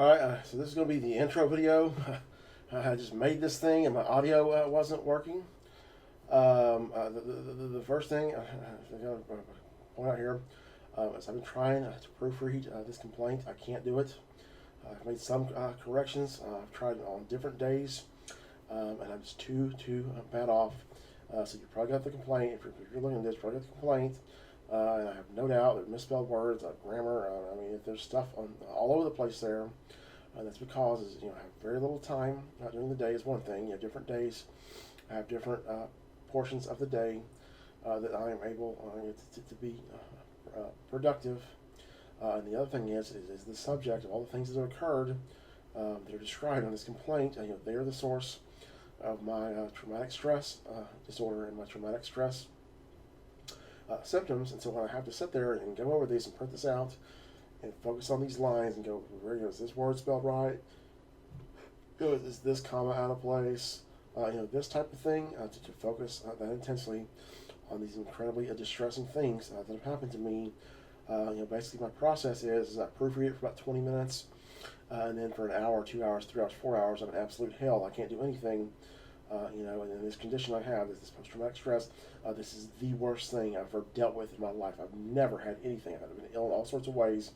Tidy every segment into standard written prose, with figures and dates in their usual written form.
Alright, so this is going to be the intro video. I just made this thing and my audio wasn't working. The first thing I got to point out here is I've been trying to proofread this complaint. I can't do it. I've made some corrections. I've tried on different days, and I'm just too bad off. So you probably got the complaint. If you're looking at this, you probably got the complaint. And I have no doubt there's misspelled words, grammar. If there's stuff all over the place there, that's because I have very little time during the day is one thing. You have different days. I have different portions of the day that I am able to be productive. And the other thing is the subject of all the things that have occurred that are described in this complaint. They are the source of my traumatic stress disorder and my traumatic stress symptoms. And so when I have to sit there and go over these and print this out and focus on these lines and go, is this word spelled right? Is this comma out of place? This type of thing, to focus that intensely on these incredibly distressing things that have happened to me. Basically my process is I proofread it for about 20 minutes, and then for an hour, 2 hours, 3 hours, 4 hours, I'm in absolute hell. I can't do anything. And in this condition I have, this post-traumatic stress, this is the worst thing I've ever dealt with in my life. I've never had anything. I've been ill in all sorts of ways.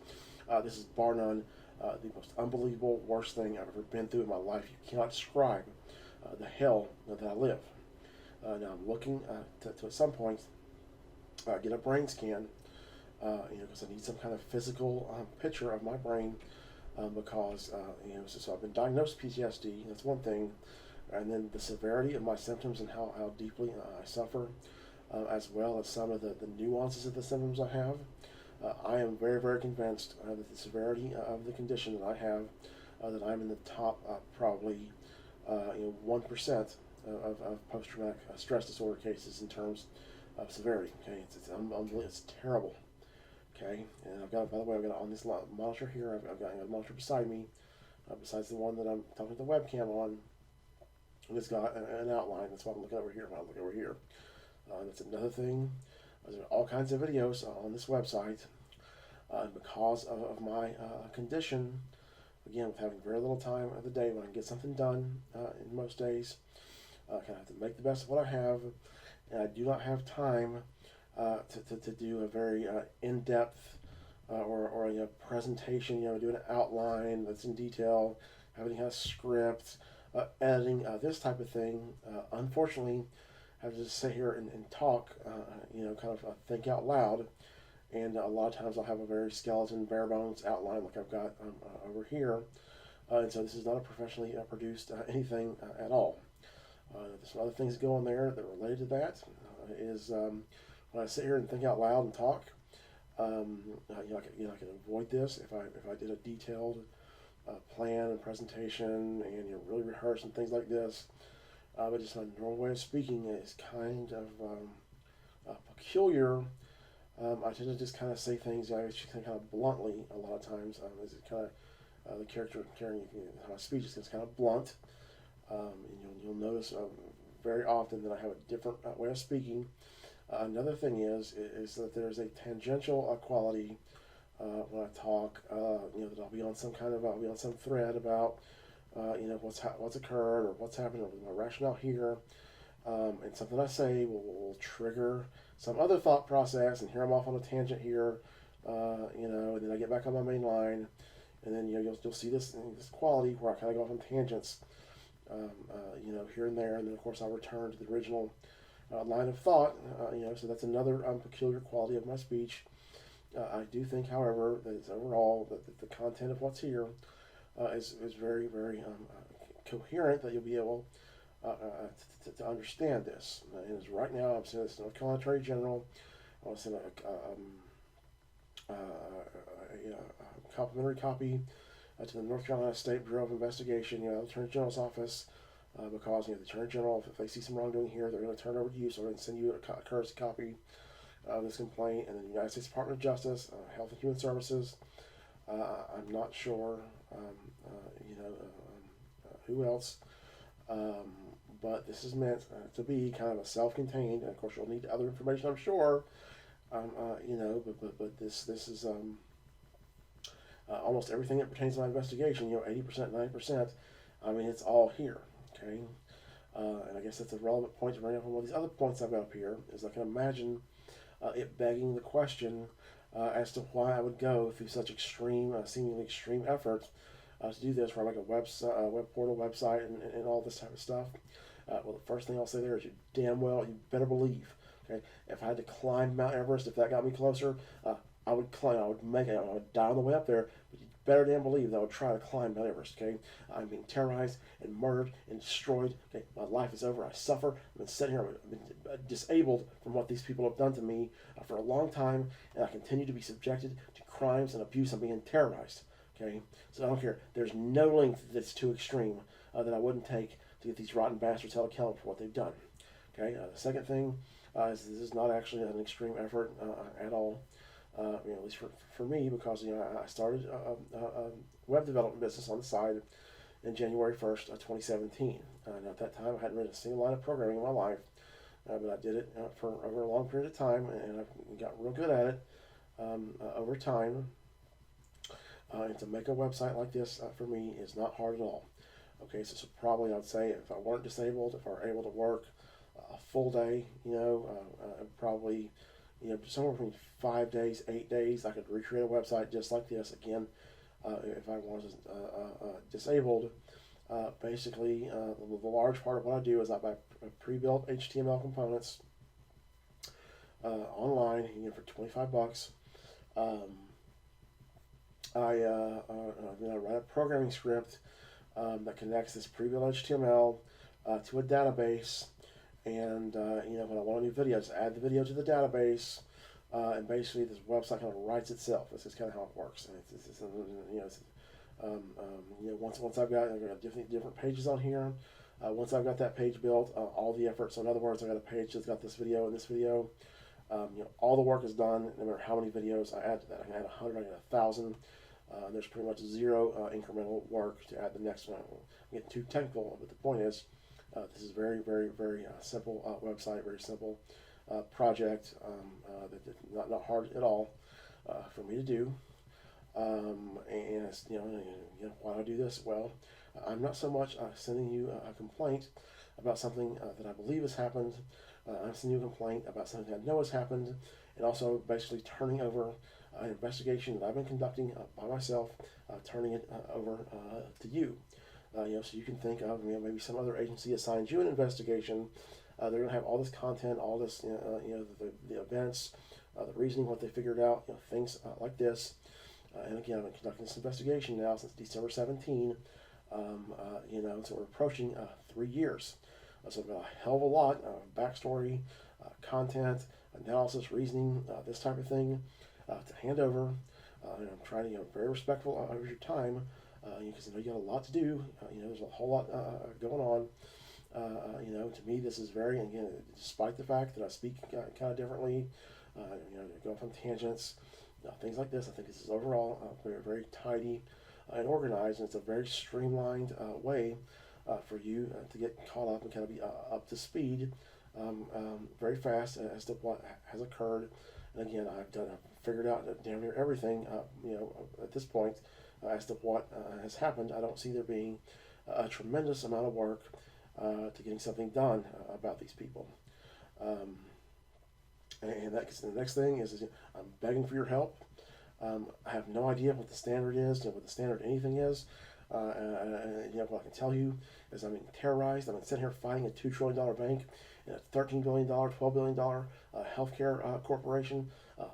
This is bar none the most unbelievable worst thing I've ever been through in my life. You cannot describe the hell that I live. Now I'm looking to at some point get a brain scan, because I need some kind of physical picture of my brain, because so I've been diagnosed with PTSD. That's one thing. And then the severity of my symptoms and how deeply I suffer, as well as some of the nuances of the symptoms I have. I am very, very convinced that the severity of the condition that I have, that I'm in the top probably 1% of post-traumatic stress disorder cases in terms of severity. Okay, it's terrible. Okay, and I've got, by the way, I've got on this monitor here. I've got a monitor beside me, besides the one that I'm talking to the webcam on. And it's got an outline. That's why I'm looking over here. When I look over here, that's another thing. There's all kinds of videos on this website. Because of my condition, again, with having very little time of the day when I can get something done in most days, I kind of have to make the best of what I have, and I do not have time to do a very in-depth or a presentation. Do an outline that's in detail, having a script. Editing, this type of thing. Unfortunately, I have to just sit here and talk, think out loud. And a lot of times I'll have a very skeleton, bare bones outline like I've got over here. And so this is not a professionally produced anything at all. There's some other things that go on there that are related to that. When I sit here and think out loud and talk, I can avoid this if I did a detailed plan and presentation and really rehearse and things like this. But just my normal way of speaking is kind of peculiar. I tend to just kind of say things kind of bluntly a lot of times. Is it kind of the character carrying my speech is kind of blunt. And you'll notice very often that I have a different way of speaking. Another thing is that there's a tangential quality when I talk, that I'll be on some thread about, what's occurred or what's happened or my rationale here, and something I say will trigger some other thought process, and here I'm off on a tangent here, and then I get back on my main line, and then you'll see this quality where I kind of go off on tangents, here and there, and then of course I'll return to the original line of thought, so that's another peculiar quality of my speech. I do think, however, that overall that the content of what's here is very, very coherent, that you'll be able to understand this. And as right now, I'm sending this to North Carolina Attorney General. I want to send a complimentary copy to the North Carolina State Bureau of Investigation, the Attorney General's office, because the Attorney General, if they see some wrongdoing here, they're going to turn it over to you, so they're going to send you a courtesy copy of this complaint, and then the United States Department of Justice, Health and Human Services. I'm not sure, who else, but this is meant to be kind of a self-contained. And of course, you'll need other information, I'm sure. But this is almost everything that pertains to my investigation, 80%, 90%, I mean, it's all here, okay? And I guess that's a relevant point to bring up. One of these other points I've got up here is I can imagine it begging the question as to why I would go through such extreme, seemingly extreme effort to do this, where I make a web portal website and all this type of stuff. Well, the first thing I'll say there is you better believe, okay, if I had to climb Mount Everest, if that got me closer, I would climb, I would make it, I would die on the way up there, but you better damn believe that I would try to climb Mount Everest, okay? I'm being terrorized and murdered and destroyed, okay? My life is over, I suffer, I've been sitting here, I've been disabled from what these people have done to me for a long time, and I continue to be subjected to crimes and abuse. I'm being terrorized, okay? So I don't care. There's no length that's too extreme that I wouldn't take to get these rotten bastards held accountable for what they've done, okay? The second thing is this is not actually an extreme effort at all. At least for me, because I started a web development business on the side in January 1st, 2017. Now at that time, I hadn't written a single line of programming in my life, but I did it for over a long period of time, and I got real good at it over time. And to make a website like this for me is not hard at all. Okay, so probably I'd say if I weren't disabled, if I were able to work a full day, probably somewhere between 5 days, 8 days, I could recreate a website just like this. Again, if I was disabled, basically, the large part of what I do is I buy pre-built HTML components online, for $25. I write a programming script that connects this pre-built HTML to a database. And, when I want a new video, I just add the video to the database, and basically this website kind of writes itself. This is kind of how it works. And once I've got different pages on here, once I've got that page built, all the effort. So in other words, I've got a page that's got this video and this video. All the work is done, no matter how many videos I add to that. I can add 100, I can add 1,000. There's pretty much zero incremental work to add the next one. I'm getting too technical, but the point is, this is very, very, very simple website, very simple project, not hard at all for me to do. And it's, why do I do this? Well, I'm not so much sending you a complaint about something that I believe has happened. I'm sending you a complaint about something that I know has happened, and also basically turning over an investigation that I've been conducting by myself, turning it over to you. So you can think of, maybe some other agency assigns you an investigation. They're going to have all this content, all this, the events, the reasoning, what they figured out, things like this. And again, I've been conducting this investigation now since December 17. So we're approaching 3 years. So I've got a hell of a lot of backstory, content, analysis, reasoning, this type of thing to hand over. And I'm trying to be very respectful of your time. Because you got a lot to do. There's a whole lot going on. To me, this is very, again, despite the fact that I speak kind of differently, go off on tangents, things like this. I think this is overall very, very tidy and organized, and it's a very streamlined way for you to get caught up and kind of be up to speed very fast as to what has occurred. And again, I've figured out damn near everything, at this point. As to what has happened, I don't see there being a tremendous amount of work to getting something done about these people. And that's the next thing is I'm begging for your help. I have no idea what the standard is, what the standard anything is. What I can tell you is I'm being terrorized. I'm sitting here fighting a $2 trillion bank and a $13 billion, $12 billion healthcare corporation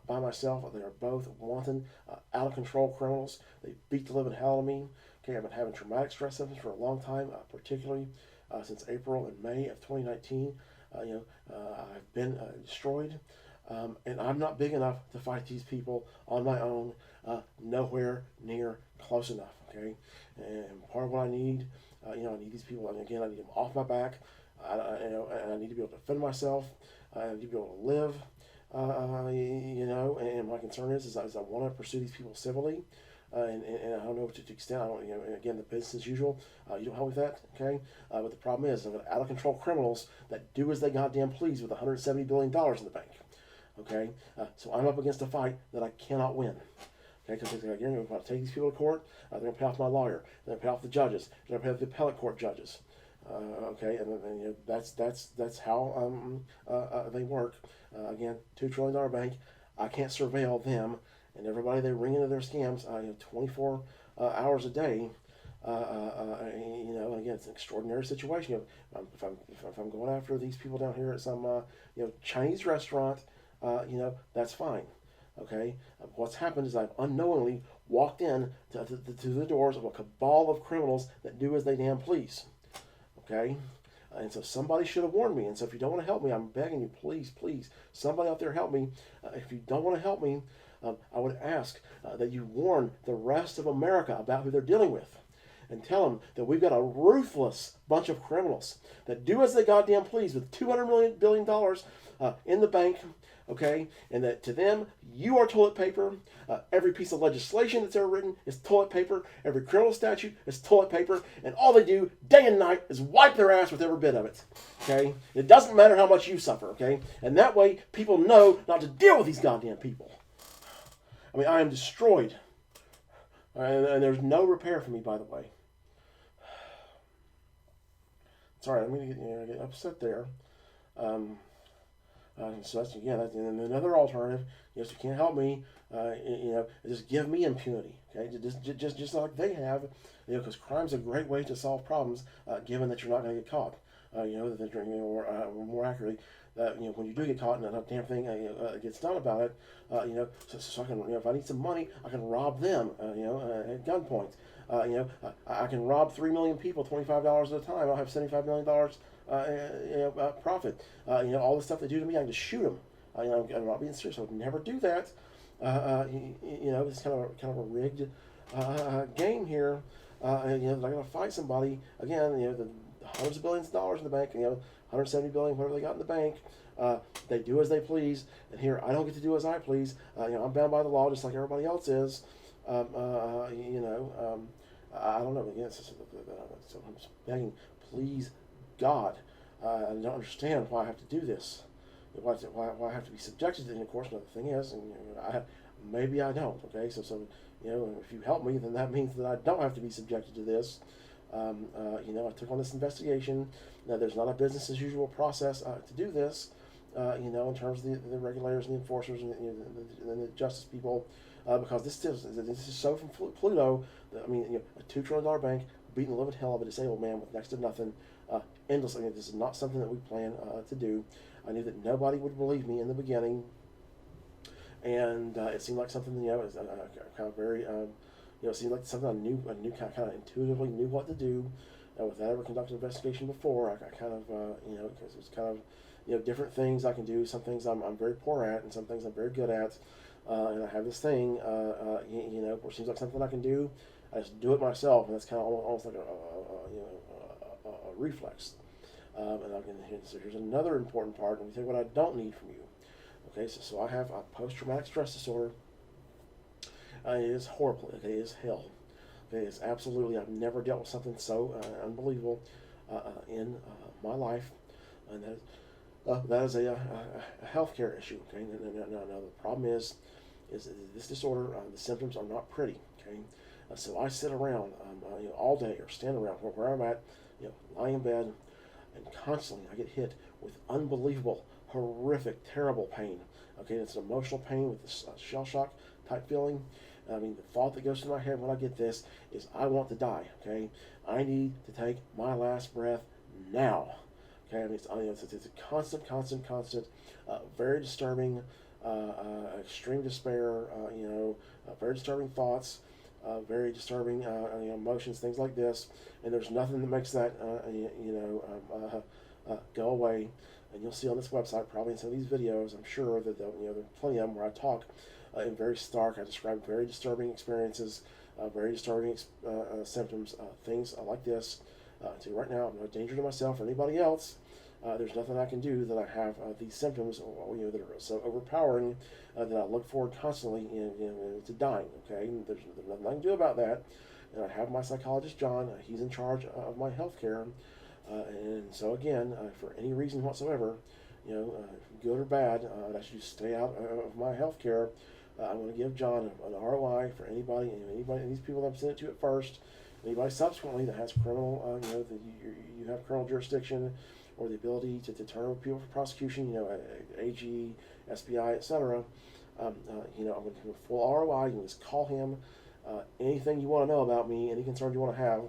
by myself. They are both wanton, out of control criminals. They beat the living hell out of me. Okay, I've been having traumatic stress symptoms for a long time, particularly since April and May of 2019. I've been destroyed, and I'm not big enough to fight these people on my own. Nowhere near close enough. Okay, and part of what I need, I need these people. And again, I need them off my back. And I need to be able to defend myself. I need to be able to live. And my concern is I want to pursue these people civilly. And I don't know to the extent, again, the business as usual, you don't help with that, okay? But the problem is I've got out of control criminals that do as they goddamn please with $170 billion in the bank, okay? So I'm up against a fight that I cannot win, Okay, because again, if I take these people to court, they're going to pay off my lawyer. They're going to pay off the judges. They're going to pay off the appellate court judges. Okay, and that's how they work. Again, $2 trillion bank. I can't surveil them and everybody they ring into their scams. 24 hours a day. Again, it's an extraordinary situation. If I'm going after these people down here at some Chinese restaurant, that's fine. Okay, what's happened is I've unknowingly walked in to the doors of a cabal of criminals that do as they damn please. Okay, and so somebody should have warned me. And so if you don't want to help me, I'm begging you, please, somebody out there help me. If you don't want to help me, I would ask that you warn the rest of America about who they're dealing with. And tell them that we've got a ruthless bunch of criminals that do as they goddamn please with $200 billion in the bank, okay? And that to them, you are toilet paper. Every piece of legislation that's ever written is toilet paper. Every criminal statute is toilet paper. And all they do day and night is wipe their ass with every bit of it, okay? It doesn't matter how much you suffer, okay? And that way, people know not to deal with these goddamn people. I mean, I am destroyed. And there's no repair for me, by the way. Sorry, I'm going to get upset there. So that's and another alternative. Yes, you can't help me. Just give me impunity. Okay, just like they have. Because crime's a great way to solve problems, given that you're not going to get caught. Or more accurately, that when you do get caught and that damn thing gets done about it, so I can if I need some money, I can rob them. At gunpoint. I can rob 3 million people $25 at a time. I'll have $75 million profit. All the stuff they do to me, I can just shoot them. I'm not being serious. I would never do that. It's kind of a rigged game here. I got to fight somebody again. The hundreds of billions of dollars in the bank. 170 billion, whatever they got in the bank. They do as they please, and here I don't get to do as I please. I'm bound by the law just like everybody else is. I don't know. Again, so I'm begging, please, God, I don't understand why I have to do this. Why I have to be subjected to it. And of course, another thing is, and maybe I don't. Okay, so if you help me, then that means that I don't have to be subjected to this. I took on this investigation. Now, there's not a business as usual process to do this. In terms of the regulators and the enforcers and the justice people. Because this is so from Pluto. A $2 trillion bank beating the living hell of a disabled man with next to nothing, endlessly. This is not something that we plan to do. I knew that nobody would believe me in the beginning, and it seemed like something was kind of very, it seemed like something I knew kind of intuitively knew what to do. Without ever conducting an investigation before, I kind of because it's kind of different things I can do. Some things I'm very poor at, and some things I'm very good at. And I have this thing, where it seems like something I can do. I just do it myself, and that's kind of almost like a reflex. So here's another important part. Let me tell you what I don't need from you. Okay, so I have a post-traumatic stress disorder. It is horrible. Okay, it is hell. Okay, it's absolutely. I've never dealt with something so unbelievable in my life, and that is a healthcare issue. Okay, now the problem is this disorder. The symptoms are not pretty. Okay, so I sit around all day or stand around where I'm at, lying in bed, and constantly I get hit with unbelievable, horrific, terrible pain. Okay, it's an emotional pain with this shell shock type feeling. The thought that goes through my head when I get this is I want to die. Okay, I need to take my last breath now. Okay, it's a constant, very disturbing, extreme despair. Very disturbing thoughts, very disturbing emotions, things like this. And there's nothing that makes that go away. And you'll see on this website, probably in some of these videos, I'm sure that there's plenty of them where I talk in very stark. I describe very disturbing experiences, very disturbing symptoms, things like this. So right now, I'm no danger to myself or anybody else. There's nothing I can do that I have these symptoms, that are so overpowering that I look forward constantly to dying. Okay, and there's nothing I can do about that. And I have my psychologist John. He's in charge of my health care. And so again, for any reason whatsoever, good or bad, I should stay out of my health care I want to give John an ROI for anybody, these people that I've sent it to at first, anybody subsequently that has criminal, that you have criminal jurisdiction, or the ability to turn over people for prosecution, AG, SBI, etc. I'm going to give him a full ROI. You can just call him. Anything you want to know about me, any concerns you want to have,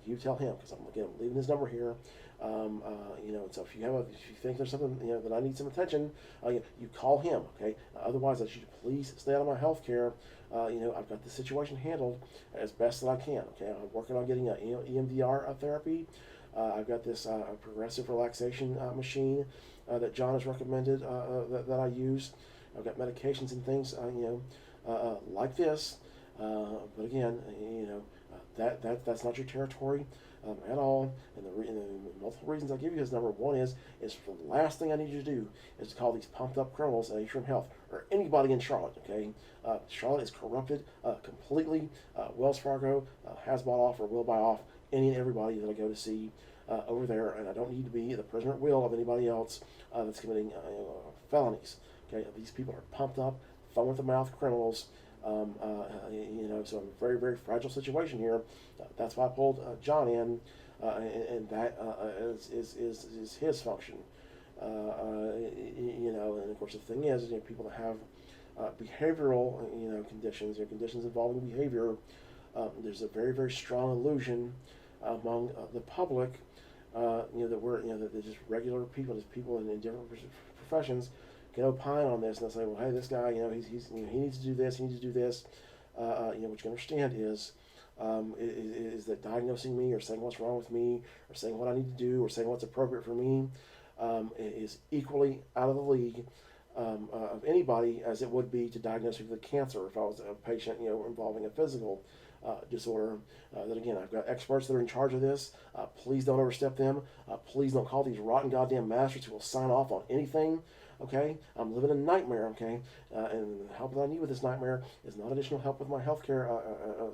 you tell him, because I'm leaving his number here. So if you think there's something that I need some attention, you call him. Okay. Otherwise, I should please stay out of my health care. I've got the situation handled as best that I can. Okay. I'm working on getting EMDR therapy. I've got this progressive relaxation machine that John has recommended that I use. I've got medications and things, like this. But again, that's not your territory at all. And the multiple reasons I give you his number. One is the last thing I need you to do is to call these pumped up criminals at Atrium Health or anybody in Charlotte. Okay, Charlotte is corrupted completely. Wells Fargo has bought off or will buy off any and everybody that I go to see over there, and I don't need to be the prisoner at will of anybody else that's committing felonies. Okay, these people are pumped up, foam at the mouth criminals. So I'm in a very, very fragile situation here. That's why I pulled John in, and that is his function. And of course the thing is, people that have behavioral, conditions, conditions involving behavior. There's a very, very strong illusion among the public, that we're, that they're just regular people, just people in different professions can opine on this, and they'll say, well, hey, this guy, he needs to do this, he needs to do this. What you can understand is that diagnosing me or saying what's wrong with me or saying what I need to do or saying what's appropriate for me is equally out of the league of anybody as it would be to diagnose me with cancer if I was a patient, involving a physical disorder. That again, I've got experts that are in charge of this. Please don't overstep them. Please don't call these rotten goddamn masters who will sign off on anything. Okay, I'm living a nightmare. Okay, and the help that I need with this nightmare is not additional help with my healthcare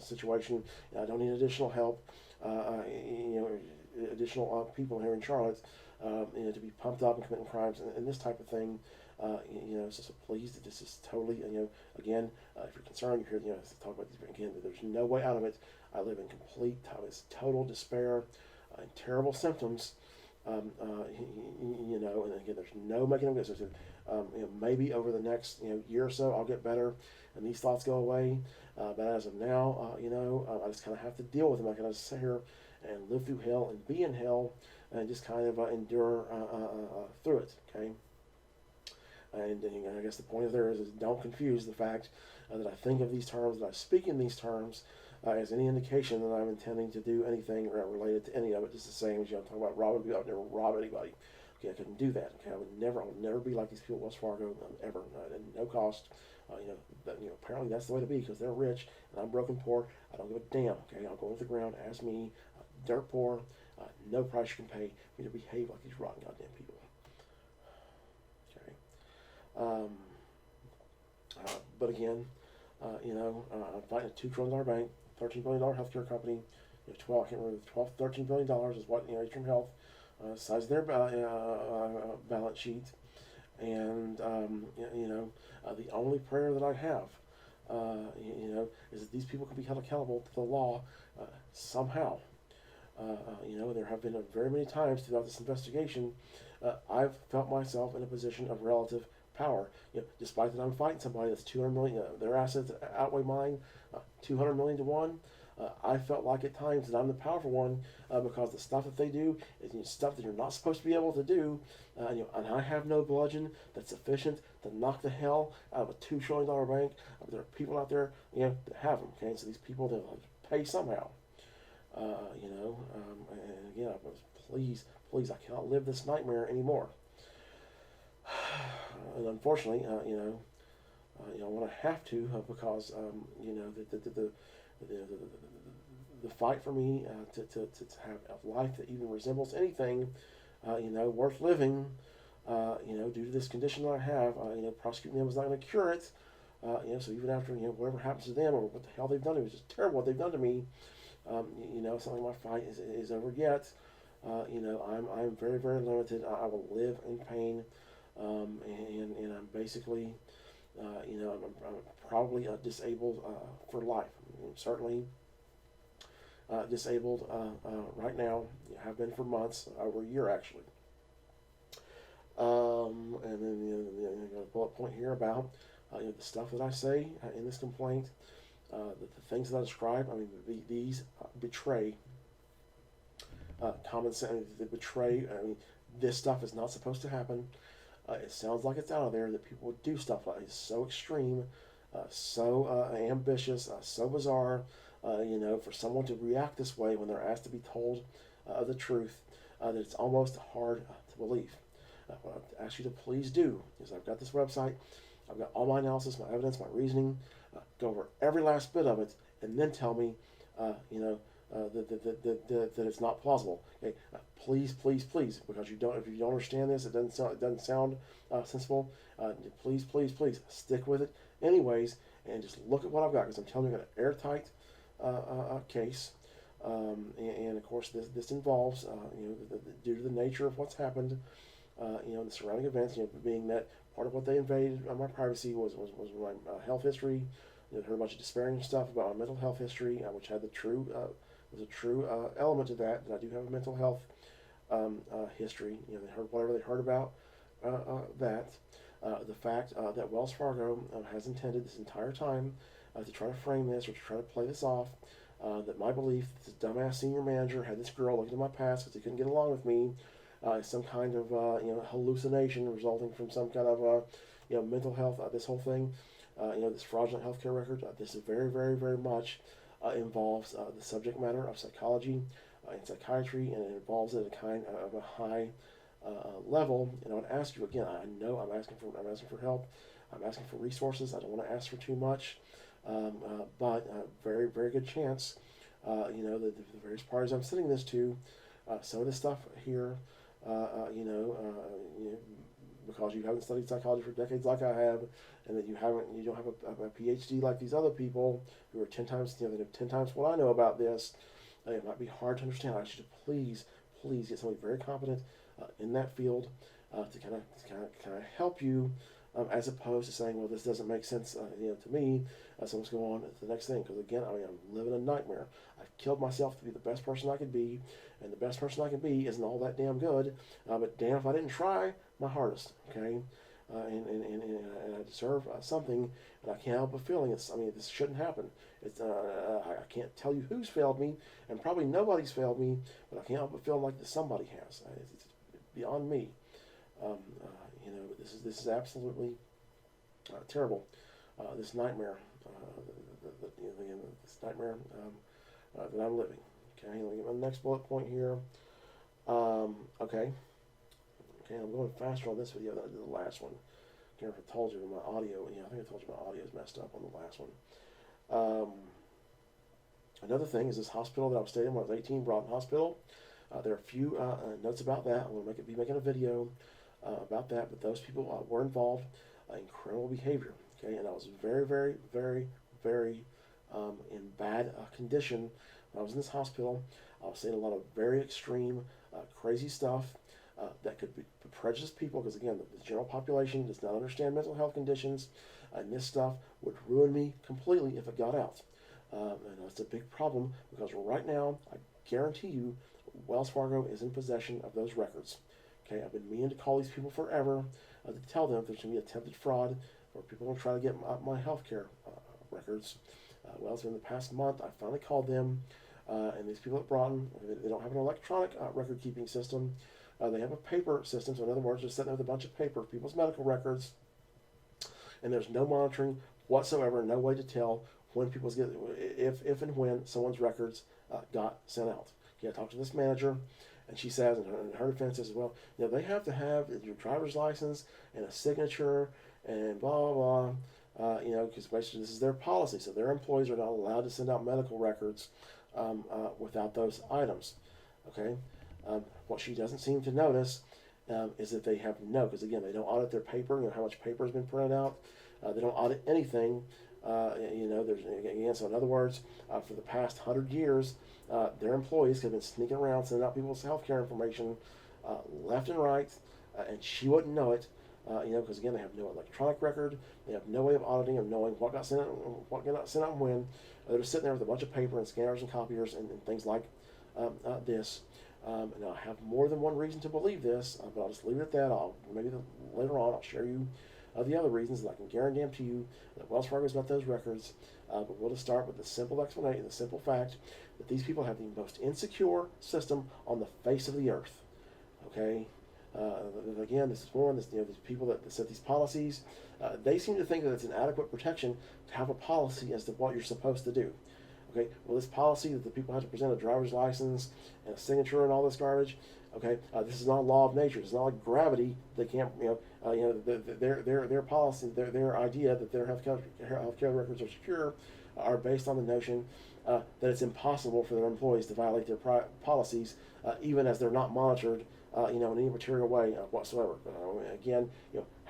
situation. I don't need additional help. Additional people here in Charlotte, to be pumped up and committing crimes and this type of thing. So please, this is totally, again, if you're concerned, you're here, to talk about these again. There's no way out of it. I live in complete, total despair and terrible symptoms. And again, there's no making them good. Maybe over the next year or so, I'll get better, and these thoughts go away. But as of now, I just kind of have to deal with them. I kind of sit here and live through hell and be in hell, and just kind of endure through it. Okay. And I guess the point of there is don't confuse the fact that I think of these terms, that I speak in these terms, as any indication that I'm intending to do anything related to any of it. Just the same as I'm talking about robbing people. I would never rob anybody. Okay, I couldn't do that. Okay, I would never be like these people at Wells Fargo, ever, at no cost. Apparently that's the way to be because they're rich and I'm broken poor. I don't give a damn. Okay, I'll go into the ground. Ask me, dirt poor, no price you can pay for me to behave like these rotten goddamn people. But again, I'm fighting a $2 trillion bank, $13 billion healthcare company. $13 billion is what Atrium Health size of their balance sheet, and the only prayer that I have, is that these people can be held accountable to the law somehow. There have been very many times throughout this investigation, I've felt myself in a position of relative power. Despite that I'm fighting somebody that's 200 million, their assets outweigh mine, 200 million to 1. I felt like at times that I'm the powerful one because the stuff that they do is stuff that you're not supposed to be able to do, and I have no bludgeon that's sufficient to knock the hell out of a $2 trillion bank. There are people out there, that have them. Okay, so these people they'll pay somehow. And again, I was please, I cannot live this nightmare anymore. And unfortunately, when I have to, because the fight for me to have a life that even resembles anything, worth living, due to this condition that I have, prosecuting them is not going to cure it. So even after whatever happens to them or what the hell they've done to me, it's just terrible what they've done to me. It's not like my fight is over yet. I'm very, very limited. I will live in pain, and I'm basically, I'm probably disabled for life. I'm certainly disabled right now. Have been for months, over a year actually. And then you got a bullet point here about the stuff that I say in this complaint, the things that I describe. I mean, these betray common sense. They betray. I mean, this stuff is not supposed to happen. It sounds like it's out of there that people would do stuff like this. So extreme, so ambitious, so bizarre. For someone to react this way when they're asked to be told the truth, that it's almost hard to believe. What I ask you to please do is I've got this website, I've got all my analysis, my evidence, my reasoning, go over every last bit of it, and then tell me, that it's not plausible. Okay, please, because if you don't understand this, it doesn't sound sensible. Please, stick with it, anyways, and just look at what I've got, because I'm telling you, I've got an airtight case. And of course, this involves, due to the nature of what's happened, the surrounding events, being that part of what they invaded my privacy was my health history. Heard a bunch of disparaging stuff about my mental health history, which had was a true element to that I do have a mental health history. They heard whatever they heard about that. The fact that Wells Fargo has intended this entire time to try to frame this or to try to play this off. That my belief that this dumbass senior manager had this girl looking at my past because he couldn't get along with me, some kind of hallucination resulting from some kind of mental health. This whole thing, this fraudulent healthcare record. This is very, very, very much involves the subject matter of psychology and psychiatry, and it involves it at a kind of a high level. And I would ask you again. I know I'm asking for help. I'm asking for resources. I don't want to ask for too much. But very, very good chance, the various parties I'm sending this to, some of this stuff here, because you haven't studied psychology for decades like I have, and that you don't have a PhD like these other people who are 10 times, they have 10 times what I know about this. It might be hard to understand. I should please get somebody very competent in that field to kind of help you. As opposed to saying, well, this doesn't make sense, to me, so let's go on to the next thing. Because again, I'm living a nightmare. I've killed myself to be the best person I could be, and the best person I can be isn't all that damn good. But damn, if I didn't try my hardest, okay, and I deserve something, and I can't help but feeling this shouldn't happen. It's I can't tell you who's failed me, and probably nobody's failed me, but I can't help but feel like that somebody has. It's beyond me. This is absolutely terrible. This nightmare, this nightmare that I'm living. Okay, let me get my next bullet point here. Okay, I'm going faster on this video than I did the last one. I can't remember if I told you my audio. I think I told you my audio is messed up on the last one. Another thing is this hospital that I was staying in when I was 18, Broughton Hospital. There are a few notes about that. I'm going to be making a video about that, but those people were involved in criminal behavior. Okay, and I was very, very, very, very in bad condition when I was in this hospital. I was seeing a lot of very extreme, crazy stuff that could prejudice people, because again, the general population does not understand mental health conditions, and this stuff would ruin me completely if it got out. And that's a big problem, because right now, I guarantee you, Wells Fargo is in possession of those records. Okay, I've been meaning to call these people forever to tell them if there's going to be attempted fraud, or people going to try to get my health care records. Well, it's been the past month. I finally called them, and these people at Broughton, they don't have an electronic record keeping system. They have a paper system, so in other words, they're sitting there with a bunch of paper, people's medical records, and there's no monitoring whatsoever, no way to tell when people's if and when someone's records got sent out. Okay, I talked to this manager, and she says, in her defense as well, they have to have your driver's license and a signature and blah, blah, blah, because basically this is their policy. So their employees are not allowed to send out medical records without those items. Okay? What she doesn't seem to notice is that they have because again, they don't audit their paper, how much paper has been printed out. They don't audit anything. So in other words, for the past 100 years, their employees have been sneaking around, sending out people's healthcare information left and right, and she wouldn't know it because again, they have no electronic record, they have no way of auditing or knowing what got sent out, and when. They're just sitting there with a bunch of paper and scanners and copiers and things like this. Now, I have more than one reason to believe this, but I'll just leave it at that. Later on, I'll share you the other reasons, and I can guarantee you that Wells Fargo's got those records. But we'll just start with the simple explanation, the simple fact that these people have the most insecure system on the face of the earth. Okay. Again, this is one. These people that set these policies, they seem to think that it's an adequate protection to have a policy as to what you're supposed to do. Okay, well, this policy that the people have to present a driver's license and a signature and all this garbage. Okay, this is not a law of nature. It's not like gravity. They can't, their policy, their idea that their healthcare records are secure, are based on the notion that it's impossible for their employees to violate their policies, even as they're not monitored. In any material way whatsoever. Again,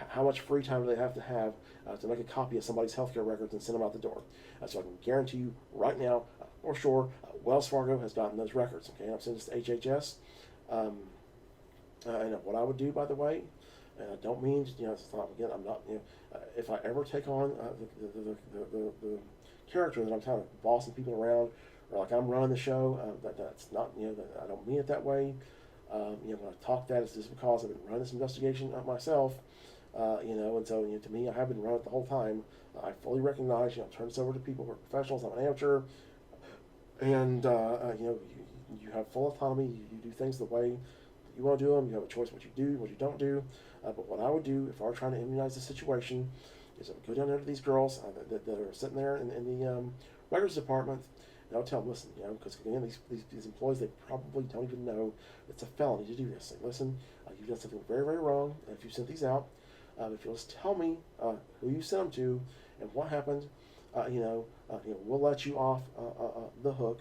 how much free time do they have to make a copy of somebody's healthcare records and send them out the door? So I can guarantee you right now, for sure, Wells Fargo has gotten those records. Okay, I've sent this to HHS. And what I would do, by the way, and I don't mean, it's not, again, I'm not, if I ever take on the character that I'm kind of bossing people around, or like I'm running the show, that's not, I don't mean it that way. When I talk that, it's just because I've been running this investigation myself, and so, to me, I have been running it the whole time. I fully recognize, turn this over to people who are professionals. I'm an amateur, and, you have full autonomy. You do things the way that you want to do them. You have a choice what you do, what you don't do. But what I would do if I were trying to immunize the situation is I would go down there to these girls that are sitting there in the records department. And I would tell them, listen, because again, these employees, they probably don't even know it's a felony to do this. Say, listen, you've done something very, very wrong. If you sent these out, if you'll just tell me who you sent them to and what happened, we'll let you off the hook.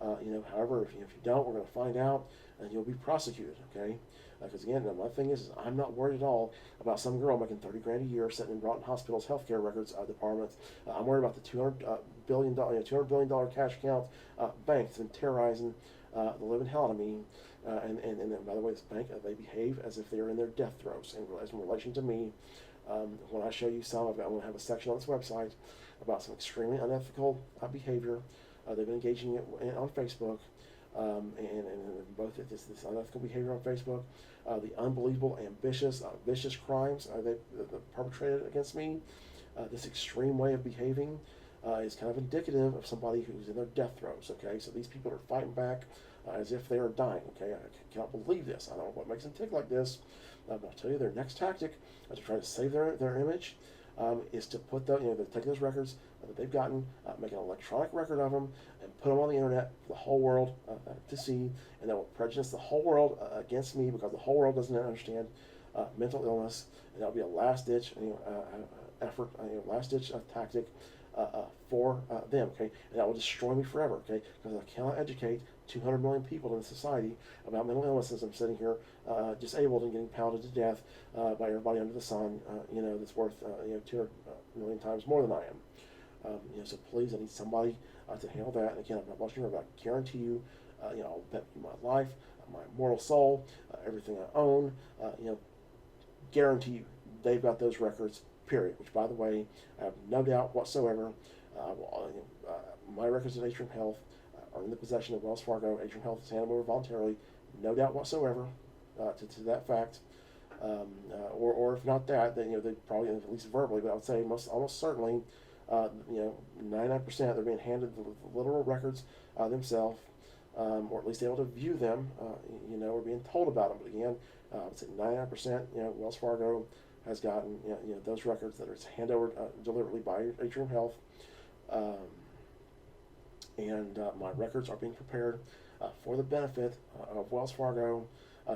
However, if you don't, we're going to find out, and you'll be prosecuted. Okay? Because again, my thing is I'm not worried at all about some girl making $30,000 a year sitting in Broughton Hospital's healthcare records department. I'm worried about the $200 billion cash account bank that's been terrorizing the living hell out of me. And by the way, this bank, they behave as if they are in their death throes in relation to me. When I show you some, I'm going to have a section on this website about some extremely unethical behavior they've been engaging in on Facebook. And both this unethical behavior on Facebook, the unbelievable, vicious crimes they perpetrated against me, this extreme way of behaving is kind of indicative of somebody who's in their death throes. Okay, so these people are fighting back as if they are dying. Okay, I cannot believe this. I don't know what makes them tick like this. But I'll tell you, their next tactic to try to save their image is to put they take those records that they've gotten, make an electronic record of them, and put them on the internet for the whole world to see, and that will prejudice the whole world against me, because the whole world doesn't understand mental illness, and that'll be a last-ditch effort, last-ditch tactic for them. Okay, and that will destroy me forever. Okay, because I cannot educate 200 million people in society about mental illnesses. I'm sitting here disabled and getting pounded to death by everybody under the sun. That's worth 200 million times more than I am. So please, I need somebody to handle that. And again, I'm not watching her, but I guarantee you, I'll bet you my life, my mortal soul, everything I own, guarantee you, they've got those records, period. Which, by the way, I have no doubt whatsoever, my records at Atrium Health are in the possession of Wells Fargo. Atrium Health has handed them over voluntarily, no doubt whatsoever to that fact. Or if not that, then they probably, at least verbally, but I would say almost certainly, 99% they're being handed the literal records themselves, or at least able to view them, or being told about them. But again, I would say 99%, Wells Fargo has gotten those records that are handed over deliberately by Atrium Health, and my records are being prepared for the benefit of Wells Fargo,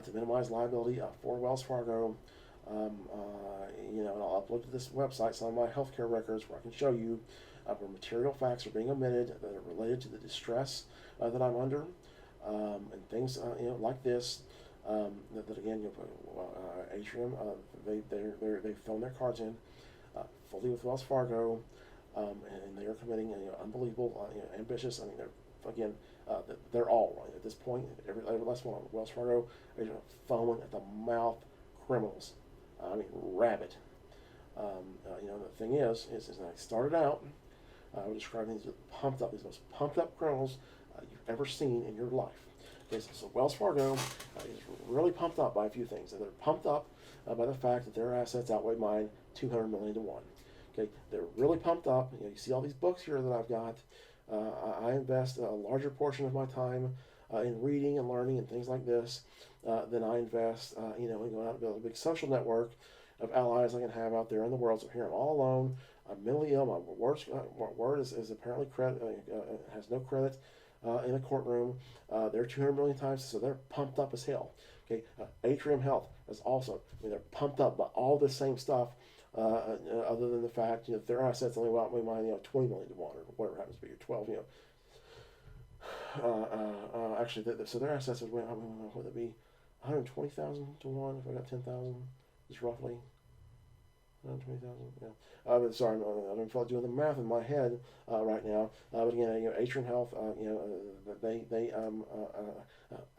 to minimize liability for Wells Fargo. And I'll upload to this website some of my healthcare records where I can show you where material facts are being omitted that are related to the distress that I'm under, and things like this. That again, Atrium, they've thrown their cards in fully with Wells Fargo, and they are committing unbelievable, ambitious. I mean, they're all right at this point. Every last one, Wells Fargo, foaming at the mouth criminals. I mean, rabid. The thing is I started out, I would describe these these most pumped up criminals you've ever seen in your life. Okay, so Wells Fargo is really pumped up by a few things. They're pumped up by the fact that their assets outweigh mine 200 million to one. Okay, they're really pumped up. You see all these books here that I've got. I invest a larger portion of my time in reading and learning and things like this than I invest, in going out and build a big social network of allies I can have out there in the world. So here I'm all alone. I'm mentally ill. My word is apparently has no credit in a courtroom. They're 200 million times, so they're pumped up as hell. Okay, Atrium Health is also, they're pumped up by all this same stuff. Other than the fact, their assets only outweigh mine, 20 million to one, or whatever happens to be, or 12, actually, so their assets would it be 120,000 to one if I got 10,000, just roughly. 120,000, yeah. Sorry, I don't feel like doing the math in my head right now. But again, Atrium Health, they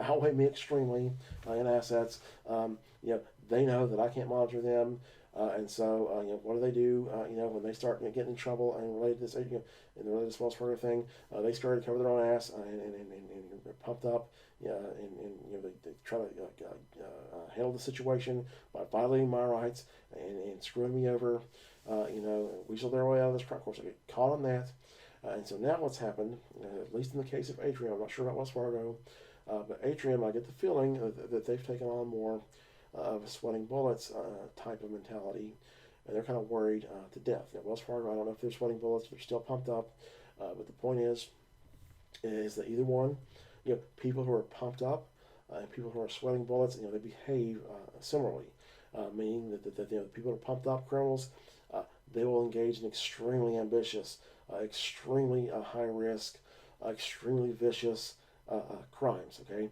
outweigh me extremely in assets. They know that I can't monitor them. And so, what do they do? When they start getting in trouble and related to this, and related to this Wells Fargo thing, they started to cover their own ass and they're pumped up. They try to handle the situation by violating my rights and screwing me over. Weasel their way out of this crime. Of course, I get caught on that. And so now what's happened, at least in the case of Atrium, I'm not sure about Wells Fargo, but Atrium, I get the feeling that they've taken on more of a sweating bullets type of mentality, and they're kind of worried to death. Wells Fargo, I don't know if they're sweating bullets, they're still pumped up, but the point is that either one, people who are pumped up and people who are sweating bullets, they behave similarly, meaning that the people who are pumped up criminals, they will engage in extremely ambitious, extremely high risk, extremely vicious crimes. Okay,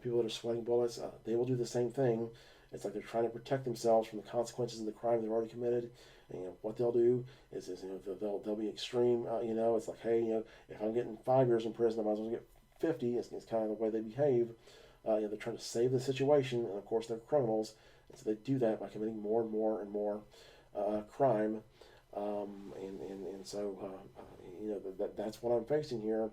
people that are sweating bullets, they will do the same thing. It's like they're trying to protect themselves from the consequences of the crime they've already committed. And what they'll do is they'll be extreme. It's like, hey, if I'm getting 5 years in prison, I might as well get 50. It's kind of the way they behave. They're trying to save the situation, and of course they're criminals, and so they do that by committing more and more and more crime. That's what I'm facing here.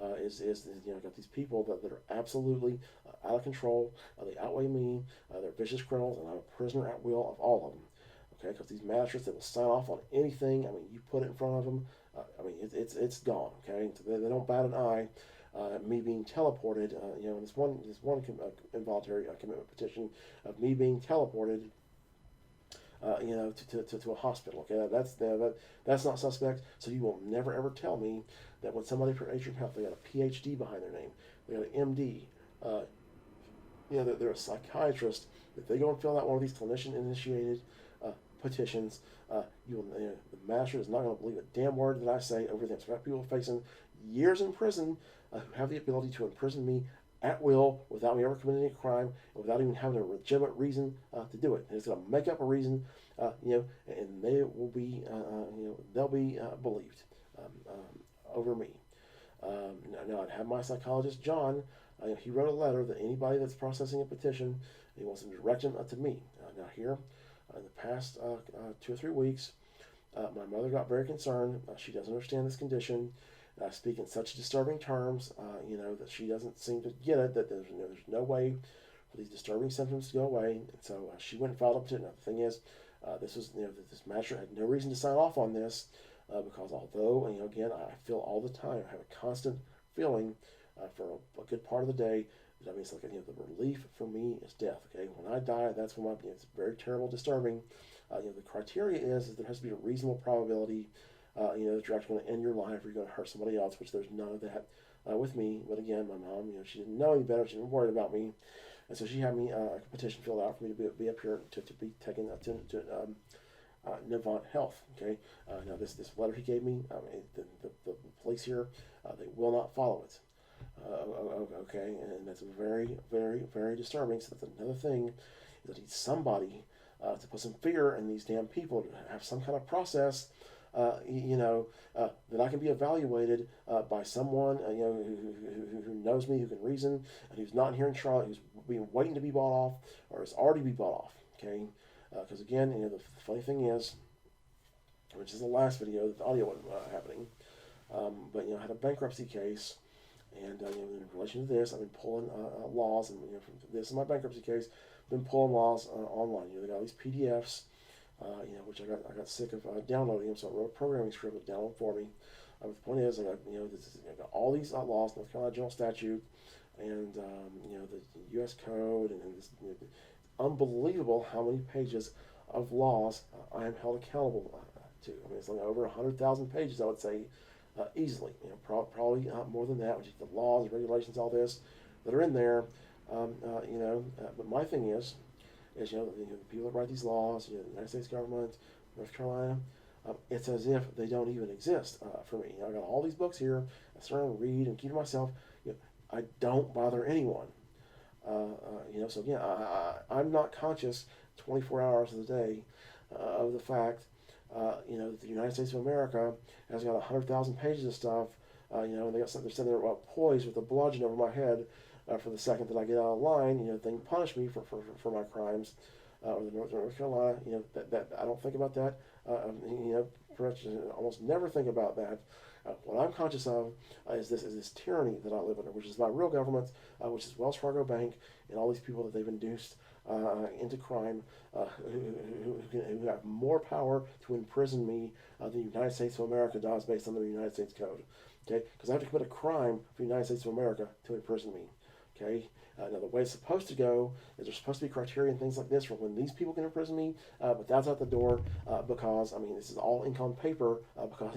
I've got these people that are absolutely out of control. They outweigh me. They're vicious criminals, and I'm a prisoner at will of all of them. Okay, because these magistrates, they will sign off on anything. You put it in front of them. It's gone. Okay, so they don't bat an eye. Me being teleported. This one involuntary commitment petition of me being teleported. To a hospital. Okay, that's not suspect. So you will never ever tell me that when somebody for Atrium Health, they got a PhD behind their name, they got an MD, they're a psychiatrist. If they go and fill out one of these clinician-initiated petitions, the magistrate is not going to believe a damn word that I say over them. So we have people facing years in prison who have the ability to imprison me at will without me ever committing a crime and without even having a legitimate reason to do it. And it's going to make up a reason, and they will be, they'll be believed over me. Now I'd have my psychologist, John, he wrote a letter that anybody that's processing a petition, he wants them to direct them to me. Now here, in the past 2 or 3 weeks, my mother got very concerned. She doesn't understand this condition. I speak in such disturbing terms, that she doesn't seem to get it, that there's no way for these disturbing symptoms to go away. And so she went and filed a petition. Now, the thing is, this magistrate had no reason to sign off on this because although, again, I feel all the time, I have a constant feeling for a good part of the day that it's like, the relief for me is death. Okay, when I die, that's when it's very terrible, disturbing. The criteria is there has to be a reasonable probability that you're actually going to end your life or you're going to hurt somebody else, which there's none of that with me. But again, my mom, she didn't know any better. She didn't worry about me. And so she had me a petition filled out for me to be up here to be taken to Navant Health. Okay. Now this letter he gave me, the police here, they will not follow it. Okay, and that's very, very, very disturbing. So that's another thing that needs somebody to put some fear in these damn people, to have some kind of process. That I can be evaluated by someone who knows me, who can reason, and who's not here in Charlotte, who's waiting to be bought off, or is already be bought off. Okay, Because again, the funny thing is, which is the last video that the audio wasn't happening, but I had a bankruptcy case, and in relation to this, I've been pulling laws, and from this is my bankruptcy case, been pulling laws online. They got all these PDFs, which I got sick of downloading them, so I wrote a programming script to download for me. The point is, I got all these laws, North Carolina General Statute, and the U.S. Code, and this, it's unbelievable how many pages of laws I am held accountable to. I mean, it's like over 100,000 pages, I would say, easily. Probably more than that, which is the laws, regulations, all this that are in there. But my thing is the people that write these laws, the United States government, North Carolina, it's as if they don't even exist for me. I got all these books here. I sit around and read and keep to myself. I don't bother anyone. So again, I'm not conscious 24 hours of the day of the fact, that the United States of America has got 100,000 pages of stuff, and they're sitting there poised with a bludgeon over my head for the second that I get out of line, they can punish me for my crimes, or the North Carolina, that I don't think about that, pretty much almost never think about that. What I'm conscious of is this tyranny that I live under, which is my real government, which is Wells Fargo Bank and all these people that they've induced into crime, who have more power to imprison me than the United States of America does based on the United States Code. Okay, because I have to commit a crime for the United States of America to imprison me. Okay, now the way it's supposed to go is there's supposed to be criteria and things like this for when these people can imprison me, but that's out the door because this is all ink on paper because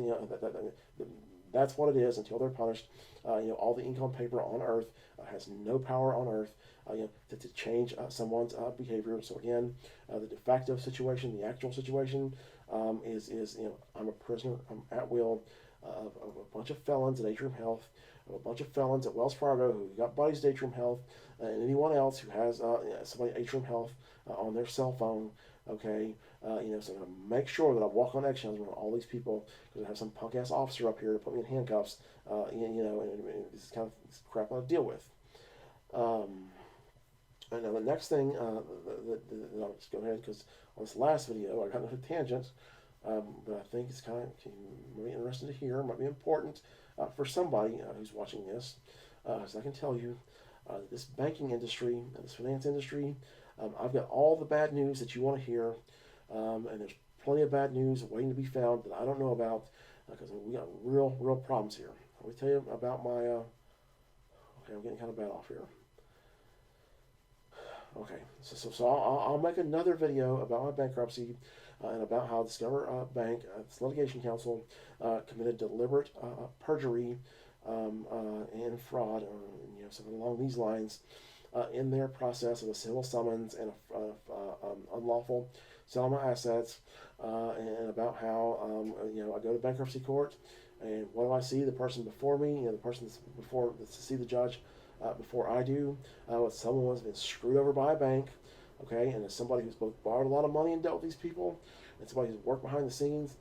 that's what it is until they're punished. All the ink on paper on earth has no power on earth to change someone's behavior. So again, the de facto situation, the actual situation is I'm a prisoner, I'm at will of a bunch of felons at Atrium Health, of a bunch of felons at Wells Fargo who got buddies at Atrium Health, and anyone else who has somebody at Atrium Health on their cell phone. Okay, so I'm gonna make sure that I walk on eggshells around all these people because I have some punk ass officer up here to put me in handcuffs. And this is kind of crap I deal with. And now the next thing I'll just go ahead because on this last video I got into a tangent, but I think it's kind of might be interesting to hear, might be important for somebody who's watching this. So I can tell you, this banking industry, this finance industry, I've got all the bad news that you want to hear, and there's plenty of bad news waiting to be found that I don't know about because we got real problems here. Let me tell you about my. Okay, I'm getting kind of bad off here. Okay, so I'll make another video about my bankruptcy and about how Discover Bank, this litigation counsel, committed deliberate perjury and fraud, or something along these lines, in their process of a civil summons and unlawful sell my assets, and about how I go to bankruptcy court, and what do I see? The person before me, the person that's to see the judge. Before I do, someone has been screwed over by a bank, okay, and as somebody who's both borrowed a lot of money and dealt with these people, and somebody who's worked behind the scenes,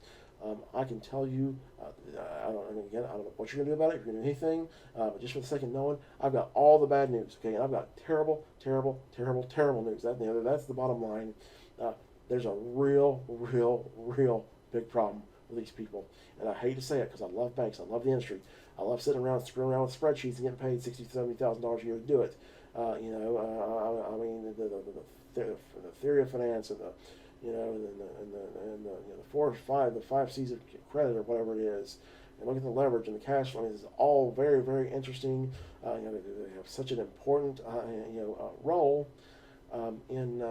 I can tell you, I don't know what you're going to do about it, if you're going to do anything, but just for the sake of knowing, I've got all the bad news, okay, and I've got terrible news. That's the bottom line. There's a real big problem with these people, and I hate to say it because I love banks, I love the industry. I love sitting around screwing around with spreadsheets and getting paid $60,000 to $70,000 a year to do it. The theory of finance and the five C's of credit or whatever it is, and look at the leverage and the cash flow. It's all very interesting. They have such an important role in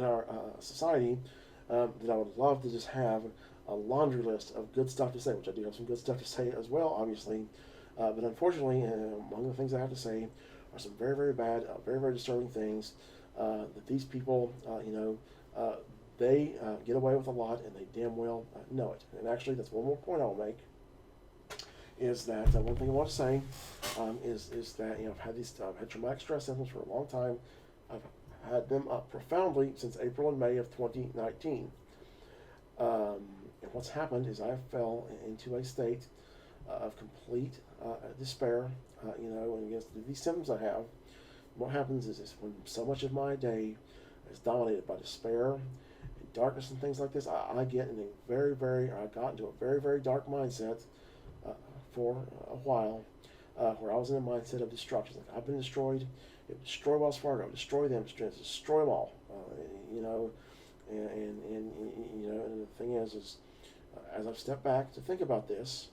our society that I would love to just have a laundry list of good stuff to say, which I do have some good stuff to say as well, obviously. But unfortunately, among the things I have to say are some very bad, very disturbing things that these people, they get away with a lot, and they damn well know it. And actually, that's one more point I'll make, is that one thing I want to say is that I've had traumatic stress symptoms for a long time. I've had them up profoundly since April and May of 2019. And what's happened is I fell into a state of complete despair, and against these symptoms I have, what happens is when so much of my day is dominated by despair and darkness and things like this, I get in a I got into a very, very dark mindset uh, for a while, where I was in a mindset of destruction. Like, I've been destroyed. Destroy Wells Fargo. Destroy them. Destroy them all. You know, and you know, and the thing is as I've stepped back to think about this,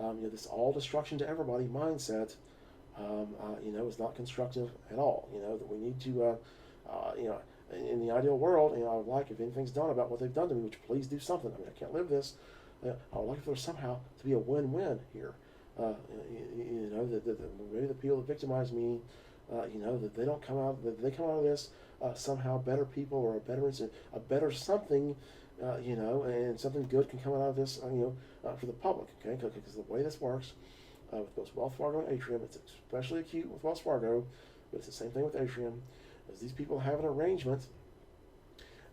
you know, this all destruction to everybody mindset, you know, is not constructive at all. You know, that we need to, you know, in the ideal world, you know, I would like if anything's done about what they've done to me, which please do something. I mean, I can't live this. I would like if there was somehow to be a win-win here. You know, that maybe the people that victimize me, you know, that they don't come out, that they come out of this somehow better people or a better something, you know, and something good can come out of this, you know, for the public, okay? Because the way this works with both Wells Fargo and Atrium, it's especially acute with Wells Fargo, but it's the same thing with Atrium, is these people have an arrangement,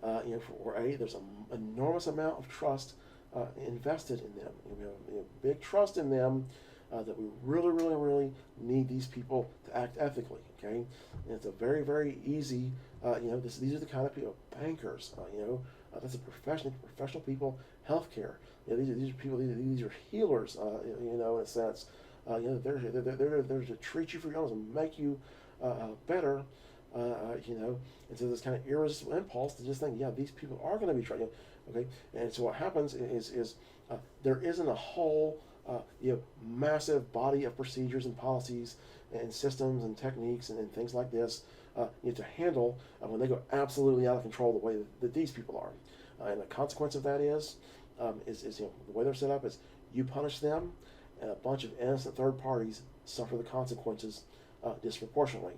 you know, where there's an enormous amount of trust invested in them. We have big trust in them. That we really, really, really need these people to act ethically, okay? And it's a very, very easy, you know, these are the kind of people, bankers, you know, that's a professional people, healthcare. You know, these are people, these are healers, you know, in a sense. You know, they're to treat you for your illness and make you better, you know. And so this kind of irresistible impulse to just think, yeah, these people are going to be tried, you know, okay? And so what happens is there isn't a whole you know, massive body of procedures and policies and systems and techniques and things like this, you know, to handle when they go absolutely out of control the way that these people are. And the consequence of that is you know, the way they're set up is you punish them, and a bunch of innocent third parties suffer the consequences disproportionately.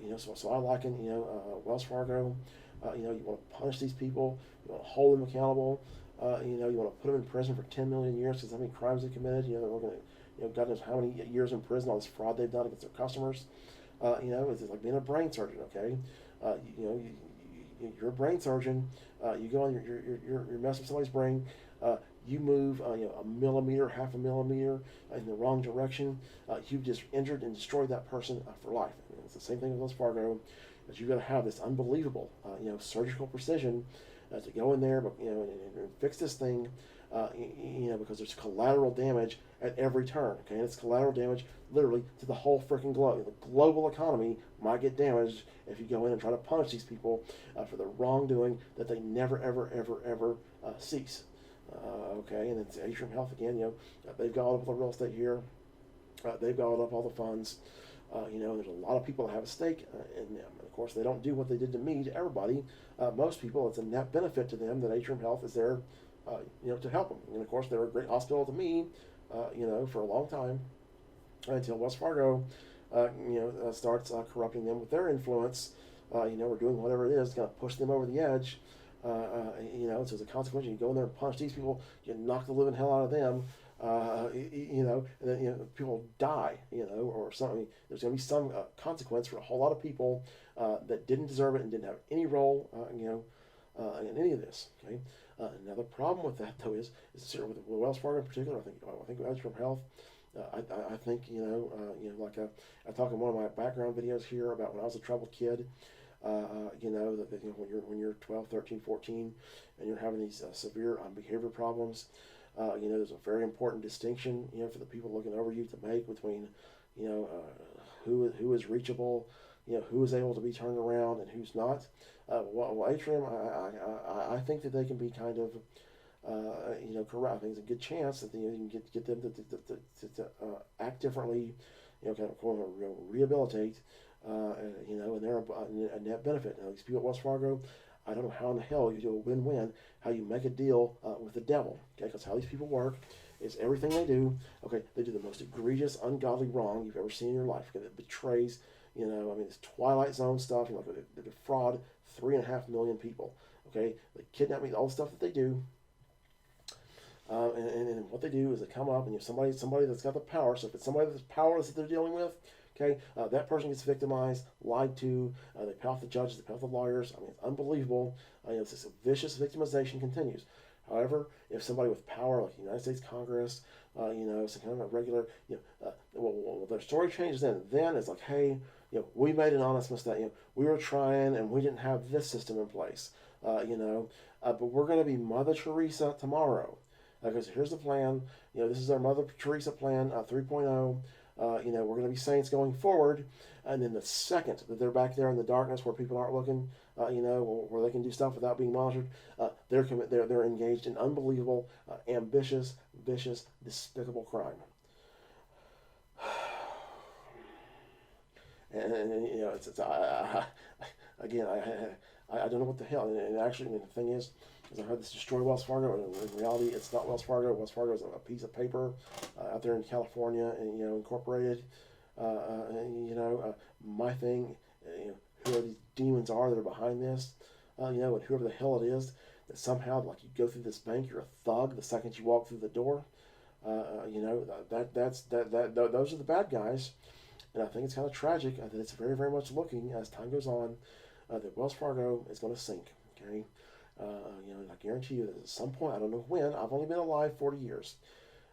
You know, so I liken, you know, Wells Fargo. You know, you want to punish these people, you want to hold them accountable. You know, you want to put them in prison for 10 million years because how many crimes they committed. You know, they're going to, you know, God knows how many years in prison, all this fraud they've done against their customers. You know, it's like being a brain surgeon, okay? You know, you're a brain surgeon. You go on, you're messing with somebody's brain. You move, you know, a millimeter, half a millimeter in the wrong direction. You've just injured and destroyed that person for life. I mean, it's the same thing with Wells Fargo. That you've got to have this unbelievable, you know, surgical precision to go in there, but you know, and fix this thing, you know, because there's collateral damage at every turn. Okay, and it's collateral damage literally to the whole freaking globe. The global economy might get damaged if you go in and try to punish these people for the wrongdoing that they never, ever, ever, ever cease. Okay, and it's Atrium Health again. You know, they've got all the real estate here. They've got up all the funds. You know, there's a lot of people that have a stake in them. And of course, they don't do what they did to me, to everybody. Most people, it's a net benefit to them that Atrium Health is there, you know, to help them. And of course, they were a great hospital to me, you know, for a long time, until Wells Fargo, you know, starts corrupting them with their influence. You know, or doing whatever it is, going to push them over the edge. You know, so as a consequence, you go in there and punch these people, you knock the living hell out of them. You know, and then, you know, people die, you know, or something. There's going to be some consequence for a whole lot of people that didn't deserve it and didn't have any role, you know, in any of this. Okay. Another problem with that, though, is with Wells Fargo in particular. I think Atrium Health. I think, you know, like I talk in one of my background videos here about when I was a troubled kid. You know, that you know, when you're 12, 13, 14, and you're having these severe behavior problems. You know, there's a very important distinction, you know, for the people looking over you to make between, you know, who is reachable, you know, who is able to be turned around and who's not. Well, Atrium, I think that they can be kind of, you know, correct. I think there's a good chance that you can get them to act differently, you know, kind of rehabilitate, you know, and they're a net benefit. Now, these people at Wells Fargo, I don't know how in the hell you do a win-win, how you make a deal with the devil, okay? Because how these people work is everything they do, okay, they do the most egregious, ungodly wrong you've ever seen in your life, okay, that betrays, you know, I mean, it's Twilight Zone stuff, you know, they defraud 3.5 million people, okay? They kidnap me, all the stuff that they do, and what they do is they come up and you have somebody that's got the power, so if it's somebody that's powerless that they're dealing with, okay, that person gets victimized, lied to, they pay off the judges, they pay off the lawyers. I mean, it's unbelievable. You know, it's this vicious victimization continues. However, if somebody with power, like the United States Congress, you know, some kind of a regular, you know, well, their story changes then. Then it's like, hey, we made an honest mistake. We were trying and we didn't have this system in place. But we're going to be Mother Teresa tomorrow. Because here's the plan. This is our Mother Teresa plan 3.0. We're going to be saints going forward. And then the second that they're back there in the darkness where people aren't looking, where they can do stuff without being monitored, they're engaged in unbelievable, ambitious, vicious, despicable crime. And again, I don't know what the hell. And actually, the thing is I heard this destroy Wells Fargo, and in reality, it's not Wells Fargo. Wells Fargo is a piece of paper out there in California, and incorporated. My thing, whoever these demons are that are behind this, and whoever the hell it is, that somehow, like, you go through this bank, you're a thug the second you walk through the door. Those are the bad guys, and I think it's kind of tragic that it's very, very much looking as time goes on that Wells Fargo is going to sink. Okay. And I guarantee you that at some point, I don't know when, I've only been alive 40 years.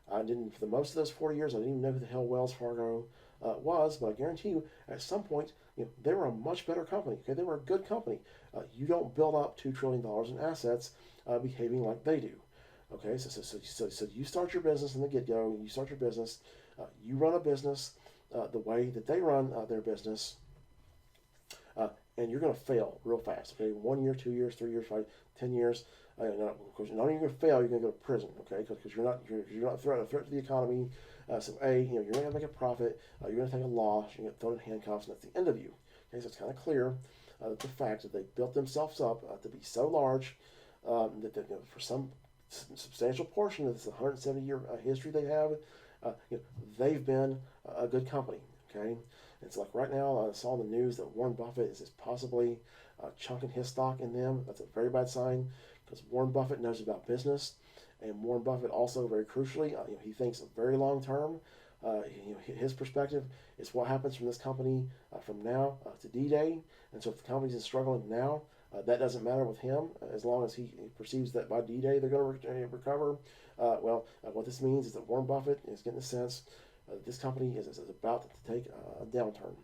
For the most of those 40 years, I didn't even know who the hell Wells Fargo was, but I guarantee you, at some point, they were a much better company. Okay, they were a good company. You don't build up $2 trillion in assets behaving like they do. Okay, so you start your business in the get-go, you start your business, you run a business the way that they run their business, and you're going to fail real fast. Okay, 1 year, 2 years, 3 years, 5, 10 years. Of course, not only are you going to fail, you're going to go to prison. Okay, because you're not a threat to the economy. So you're not going to make a profit. You're going to take a loss. You're going to get thrown in handcuffs, and that's the end of you. Okay, so it's kind of clear the fact that they built themselves up to be so large that for some substantial portion of this 170-year history they have, they've been a good company. Okay. It's like right now, I saw in the news that Warren Buffett is possibly chunking his stock in them. That's a very bad sign because Warren Buffett knows about business, and Warren Buffett also, very crucially, he thinks very long term. His perspective is what happens from this company from now to D-Day. And so if the company's struggling now, that doesn't matter with him as long as he perceives that by D-Day they're going to recover. What this means is that Warren Buffett is getting the sense this company is about to take a downturn.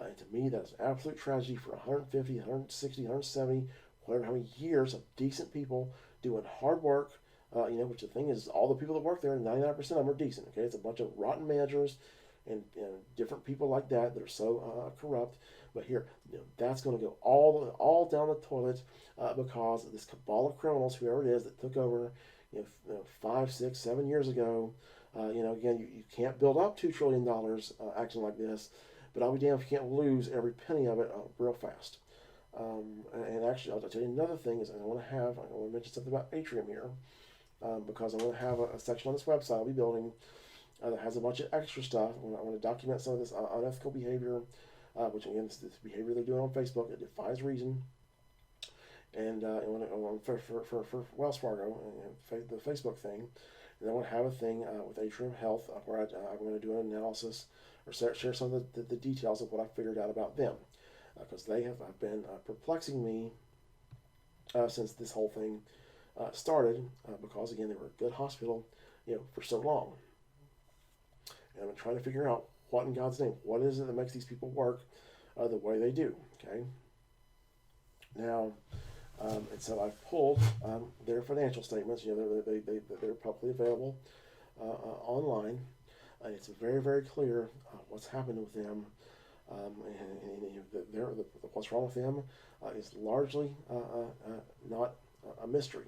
And to me, that is absolute tragedy for 150, 160, 170, whatever, how many years of decent people doing hard work. Which the thing is, all the people that work there, 99% of them are decent. Okay, it's a bunch of rotten managers and different people like that are so corrupt. But here, that's going to go all down the toilet because of this cabal of criminals, whoever it is that took over, 5, 6, 7 years ago. Again, you can't build up $2 trillion acting like this, but I'll be damned if you can't lose every penny of it real fast. And actually, I'll tell you another thing is I want to mention something about Atrium here, because I'm going to have a section on this website I'll be building that has a bunch of extra stuff. I want to document some of this unethical behavior, which again, this behavior they're doing on Facebook. It defies reason. And for Wells Fargo, the Facebook thing. And I want to have a thing with Atrium Health where I'm going to do an analysis or share some of the details of what I figured out about them. Because they have been perplexing me since this whole thing started. Because, again, they were a good hospital for so long. And I'm trying to figure out what in God's name, what is it that makes these people work the way they do. Okay. Now, and so I've pulled their financial statements. They're publicly available online. It's very, very clear what's happened with them, and what's wrong with them is largely not a mystery.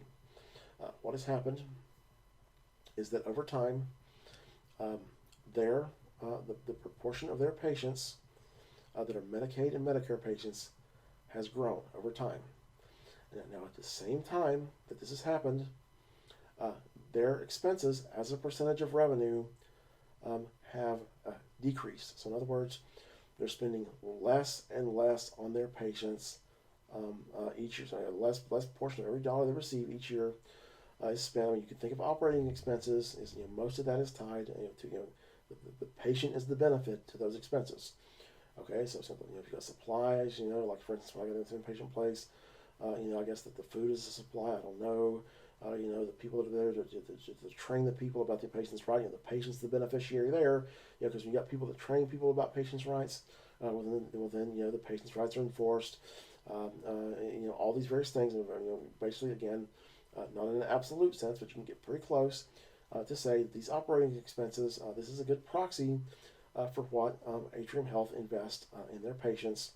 What has happened is that over time, the proportion of their patients that are Medicaid and Medicare patients has grown over time. Now, at the same time that this has happened, their expenses as a percentage of revenue have decreased. So in other words, they're spending less and less on their patients each year. So less portion of every dollar they receive each year is spent. I mean, you can think of operating expenses. Most of that is tied to the patient is the benefit to those expenses. Okay, so something if you got supplies, like for instance, when I got an inpatient place. I guess that the food is a supply. I don't know. The people that are there to train the people about the patient's rights. The patient's the beneficiary there. Because you got people that train people about patients' rights. well then the patient's rights are enforced. All these various things. Basically, again, not in an absolute sense, but you can get pretty close to say that these operating expenses. This is a good proxy for what Atrium Health invests in their patients.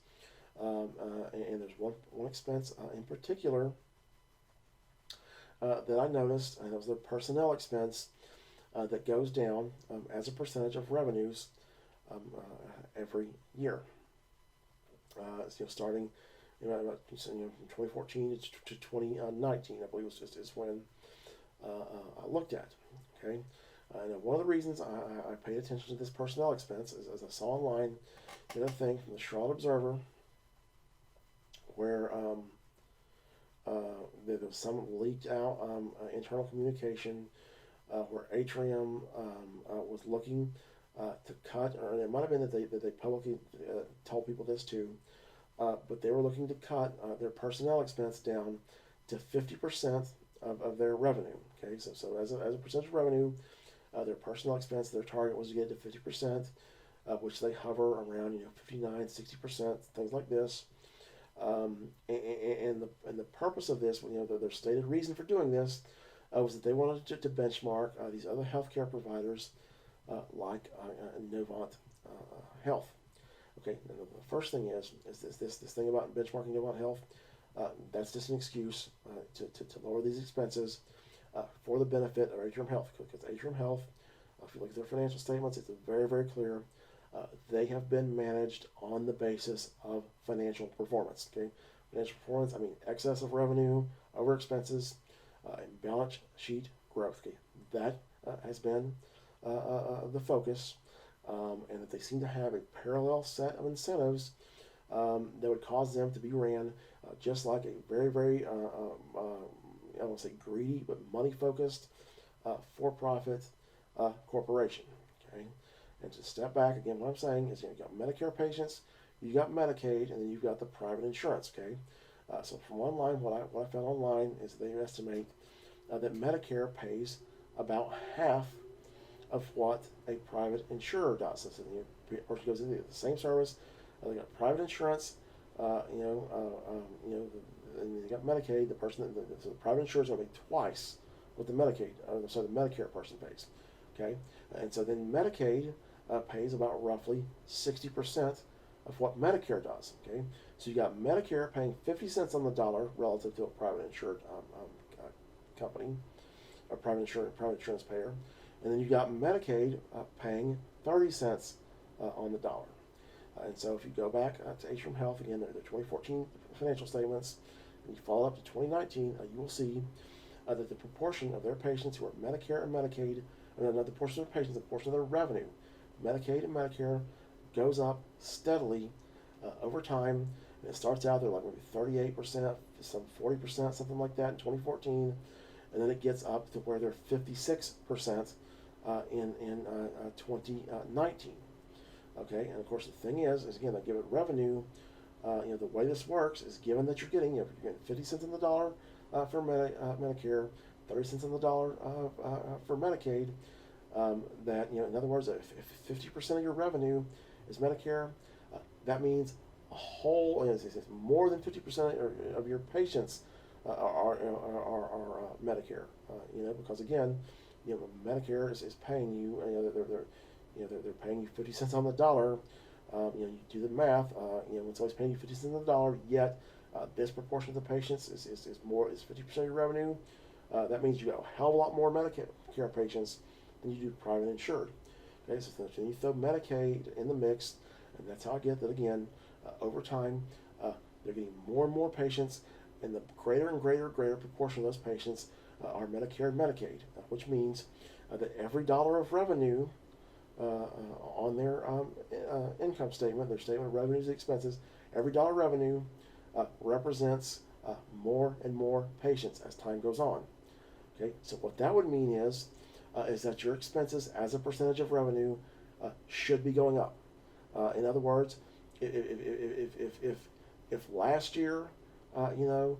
And there's one expense in particular that I noticed, and it was their personnel expense that goes down as a percentage of revenues every year. Starting about from 2014 to 2019, I believe is when I looked at. Okay, and one of the reasons I paid attention to this personnel expense is, as I saw online, a thing from the Charlotte Observer where there was some leaked out internal communication where Atrium was looking to cut, or it might have been that they publicly told people this too, but they were looking to cut their personnel expense down to 50% of their revenue. Okay, so as a percentage of revenue, their personnel expense, their target was to get to 50%, which they hover around 59, 60%, things like this. And the purpose of this, their stated reason for doing this was that they wanted to benchmark these other healthcare providers like Novant Health. Okay, the first thing is this thing about benchmarking Novant Health. That's just an excuse to lower these expenses for the benefit of Atrium Health, because Atrium Health, if you look at their financial statements, it's very, very clear. They have been managed on the basis of financial performance. Okay, financial performance, I mean excess of revenue over expenses, and balance sheet growth. Okay, that has been the focus, and that they seem to have a parallel set of incentives that would cause them to be ran just like a very, very, I won't say greedy, but money-focused, for-profit corporation. Okay. And to step back again, what I'm saying is, you've got Medicare patients, you've got Medicaid, and then you've got the private insurance. Okay, so from online, what I found online is they estimate that Medicare pays about half of what a private insurer does. So the person goes into the same service, they got private insurance, and you got Medicaid. The private insurance is going to pay twice what the Medicare person pays. Okay, and so then Medicaid pays about roughly 60% of what Medicare does. Okay, so you got Medicare paying 50 cents on the dollar relative to a private insured company, a private insurance payer, and then you got Medicaid paying 30 cents on the dollar. And so if you go back to Atrium Health, again, their 2014 financial statements, and you follow up to 2019, you will see that the proportion of their patients who are Medicare and Medicaid, or not the portion of patients, the portion of their revenue, Medicaid and Medicare, goes up steadily over time. And it starts out there like maybe 38%, some 40%, something like that in 2014, and then it gets up to where they're 56% in 2019. Okay, and of course the thing is again, they give it revenue. The way this works is, given that you're getting 50 cents on the dollar for Medicare, 30 cents on the dollar for Medicaid, that in other words, if 50% of your revenue is Medicare, that means a whole, it's more than 50% of your patients are Medicare. Because again, Medicare is paying you. They're paying you 50 cents on the dollar. You do the math. When somebody's paying you 50 cents on the dollar, yet this proportion of the patients is 50% of your revenue. That means you got a hell of a lot more Medicare patients than you do private insured. Okay, so then you throw Medicaid in the mix, and that's how I get that again. Over time, they're getting more and more patients, and the greater and greater proportion of those patients are Medicare and Medicaid, which means that every dollar of revenue on their income statement, their statement of revenues and expenses, every dollar of revenue represents more and more patients as time goes on. Okay, so what that would mean is that your expenses as a percentage of revenue should be going up. In other words, if last year, 40%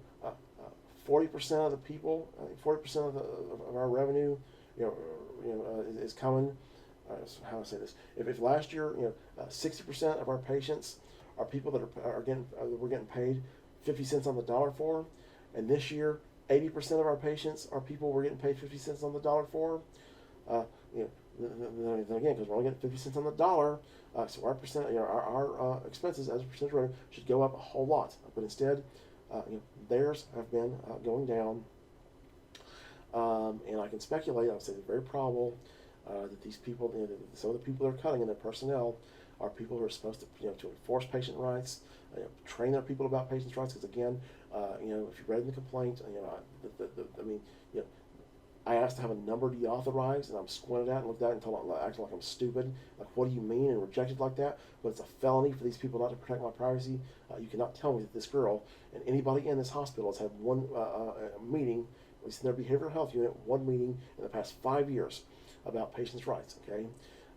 of the people, 40% of our revenue, is coming how do I say this? If last year, 60% of our patients are people that are getting we're getting paid 50 cents on the dollar for, and this year 80% of our patients are people we're getting paid 50 cents on the dollar for. Then again, because we're only getting 50 cents on the dollar, so our percent, our expenses as a percentage of revenue should go up a whole lot. But instead, theirs have been going down, and I can speculate. I would say it's very probable that these people, some of the people they're cutting in their personnel, are people who are supposed to enforce patient rights, train their people about patients' rights. Because again, if you read in the complaint, I asked to have a number deauthorized, and I'm squinted at and looked at it until I acted like I'm stupid. Like, what do you mean? And rejected like that. But it's a felony for these people not to protect my privacy. You cannot tell me that this girl and anybody in this hospital has had one meeting, at least in their behavioral health unit, one meeting in the past 5 years about patients' rights. Okay,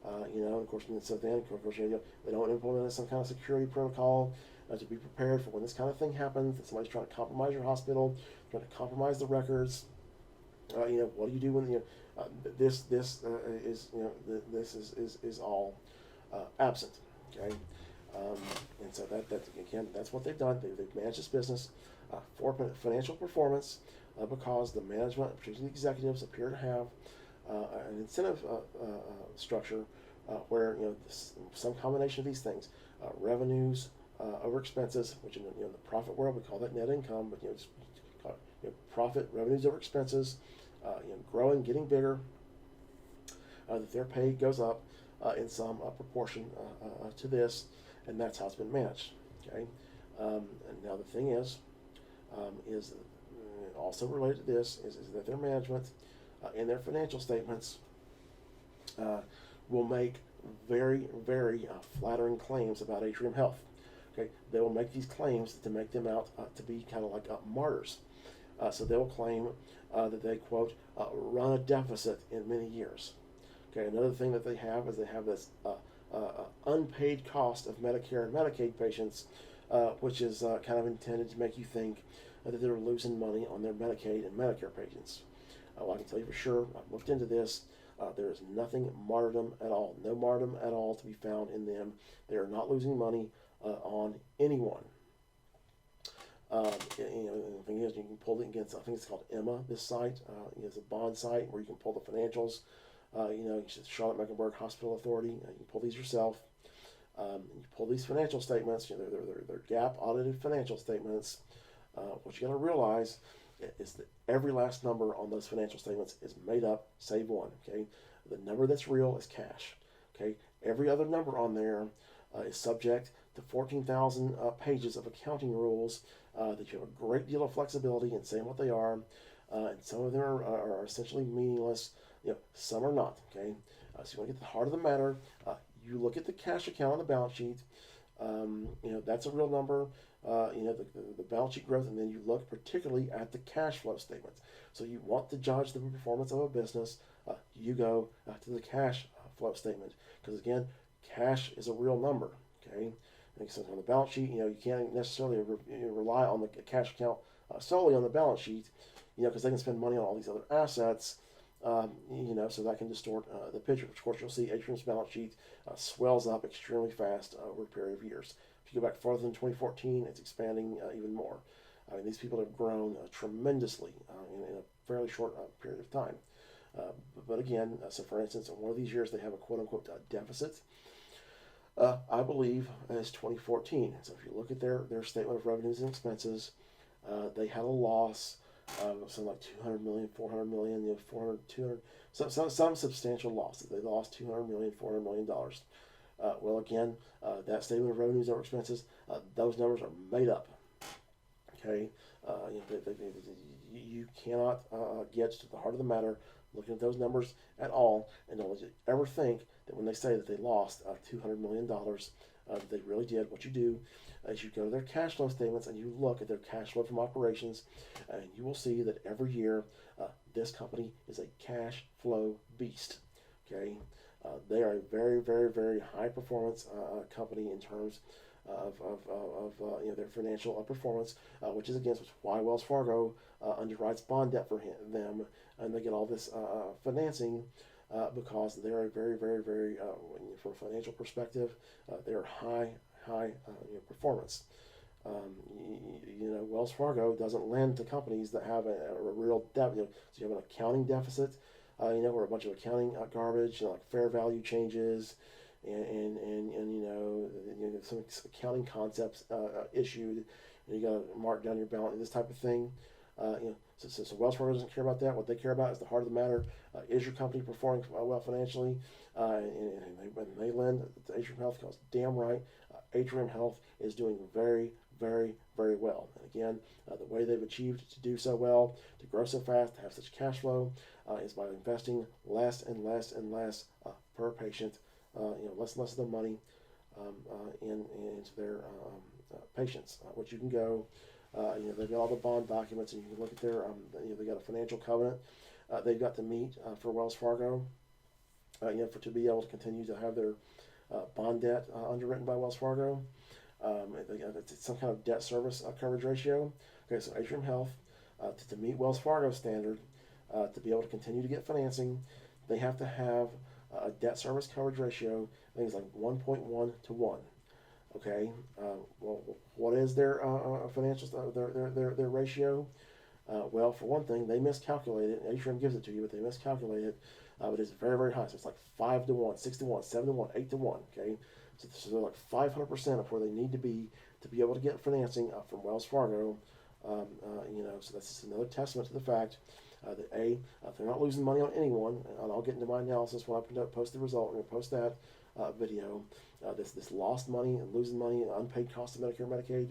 of course, so then, of course, they don't implement some kind of security protocol to be prepared for when this kind of thing happens. That somebody's trying to compromise your hospital, trying to compromise the records. What do you do when this is all absent? Okay, and so that's what they've done. They've managed this business for financial performance because the management, particularly the executives, appear to have an incentive structure where some combination of these things, revenues over expenses, which in the profit world we call that net income, but just call it, profit, revenues over expenses. Growing, getting bigger, that their pay goes up in some proportion to this, and that's how it's been managed. Okay, and now the thing is also related to this is that their management in their financial statements will make very, very flattering claims about Atrium Health. Okay, they will make these claims to make them out to be kind of like martyrs. So they will claim that they, quote, run a deficit in many years. Okay, another thing that they have is they have this unpaid cost of Medicare and Medicaid patients, which is kind of intended to make you think that they're losing money on their Medicaid and Medicare patients. Well, I can tell you for sure, I've looked into this. There is nothing martyrdom at all, no martyrdom at all to be found in them. They are not losing money on anyone. The thing is, you can pull it against, I think it's called Emma, this site. It's a bond site where you can pull the financials. Charlotte Mecklenburg Hospital Authority, you can pull these yourself. You pull these financial statements, they're GAAP audited financial statements. What you got to realize is that every last number on those financial statements is made up, save one. Okay, the number that's real is cash. Okay, every other number on there is subject to 14,000 pages of accounting rules that you have a great deal of flexibility in saying what they are, and some of them are essentially meaningless. Some are not. Okay, so you want to get to the heart of the matter. You look at the cash account on the balance sheet. That's a real number. The balance sheet growth, and then you look particularly at the cash flow statements. So you want to judge the performance of a business. You go to the cash flow statement, because again, cash is a real number. Okay. And so on the balance sheet, you can't necessarily rely on the cash account solely on the balance sheet, because they can spend money on all these other assets, so that can distort the picture. Of course, you'll see Atrium's balance sheet swells up extremely fast over a period of years. If you go back farther than 2014, it's expanding even more. These people have grown tremendously in a fairly short period of time. But again, so for instance, in one of these years, they have a quote-unquote deficit. I believe as 2014. So if you look at their statement of revenues and expenses, they had a loss of something like 200 million, 400 million, 400, 200, some substantial losses. They lost 200 million, 400 million dollars. Well, again, that statement of revenues over expenses, those numbers are made up. Okay, you cannot get to the heart of the matter looking at those numbers at all, and don't ever think that when they say that they lost $200 million, that they really did. What you do is you go to their cash flow statements and you look at their cash flow from operations, and you will see that every year this company is a cash flow beast. Okay, they are a very, very, very high performance company in terms of their financial performance, which is against why Wells Fargo underwrites bond debt for them, and they get all this financing because they're a very, very, very, from a financial perspective, they're high performance. Wells Fargo doesn't lend to companies that have a real debt. So you have an accounting deficit, or a bunch of accounting garbage, like fair value changes, and some accounting concepts issued, and you got to mark down your balance, this type of thing. So Wells Fargo doesn't care about that. What they care about is the heart of the matter. Is your company performing well financially? And they lend to Atrium Health because damn right, Atrium Health is doing very, very, very well. And again, the way they've achieved to do so well, to grow so fast, to have such cash flow, is by investing less and less and less per patient, less and less of their money into their patients. Which you can go. They've got all the bond documents, and you can look at their. They got a financial covenant they've got to meet for Wells Fargo. To be able to continue to have their bond debt underwritten by Wells Fargo. It's some kind of debt service coverage ratio. Okay, so Atrium Health, to meet Wells Fargo standard, to be able to continue to get financing, they have to have a debt service coverage ratio. I think it's like 1.1 to 1. Okay, what is their financial their ratio? Well, for one thing, they miscalculate it. Atrium gives it to you, but they miscalculate it. But it's very, very high. So it's like 5 to 1, 6 to 1, 7 to 1, 8 to 1. Okay, so they're like 500% of where they need to be able to get financing from Wells Fargo. So that's just another testament to the fact that they're not losing money on anyone. And I'll get into my analysis when I post the result. I'm going to post that video. This lost money and losing money and unpaid cost of Medicare and Medicaid.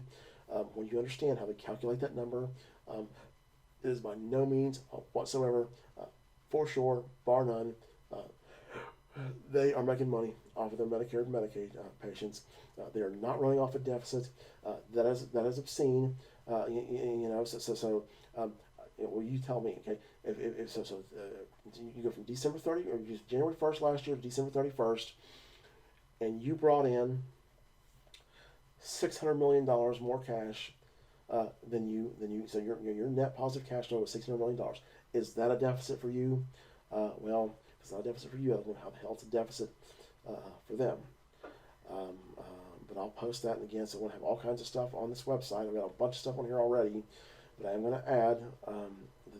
When you understand how they calculate that number, it is by no means whatsoever, for sure, bar none, they are making money off of their Medicare and Medicaid patients. They are not running off a deficit. That is obscene. Well, you tell me, okay? If you go from December 30 or January 1st last year to December 31st, and you brought in $600 million more cash than you. So your net positive cash flow was $600 million. Is that a deficit for you? Well, if it's not a deficit for you, I don't know how the hell it's a deficit for them. But I'll post that, and again, so I'm going to have all kinds of stuff on this website. I've got a bunch of stuff on here already, but I'm going to add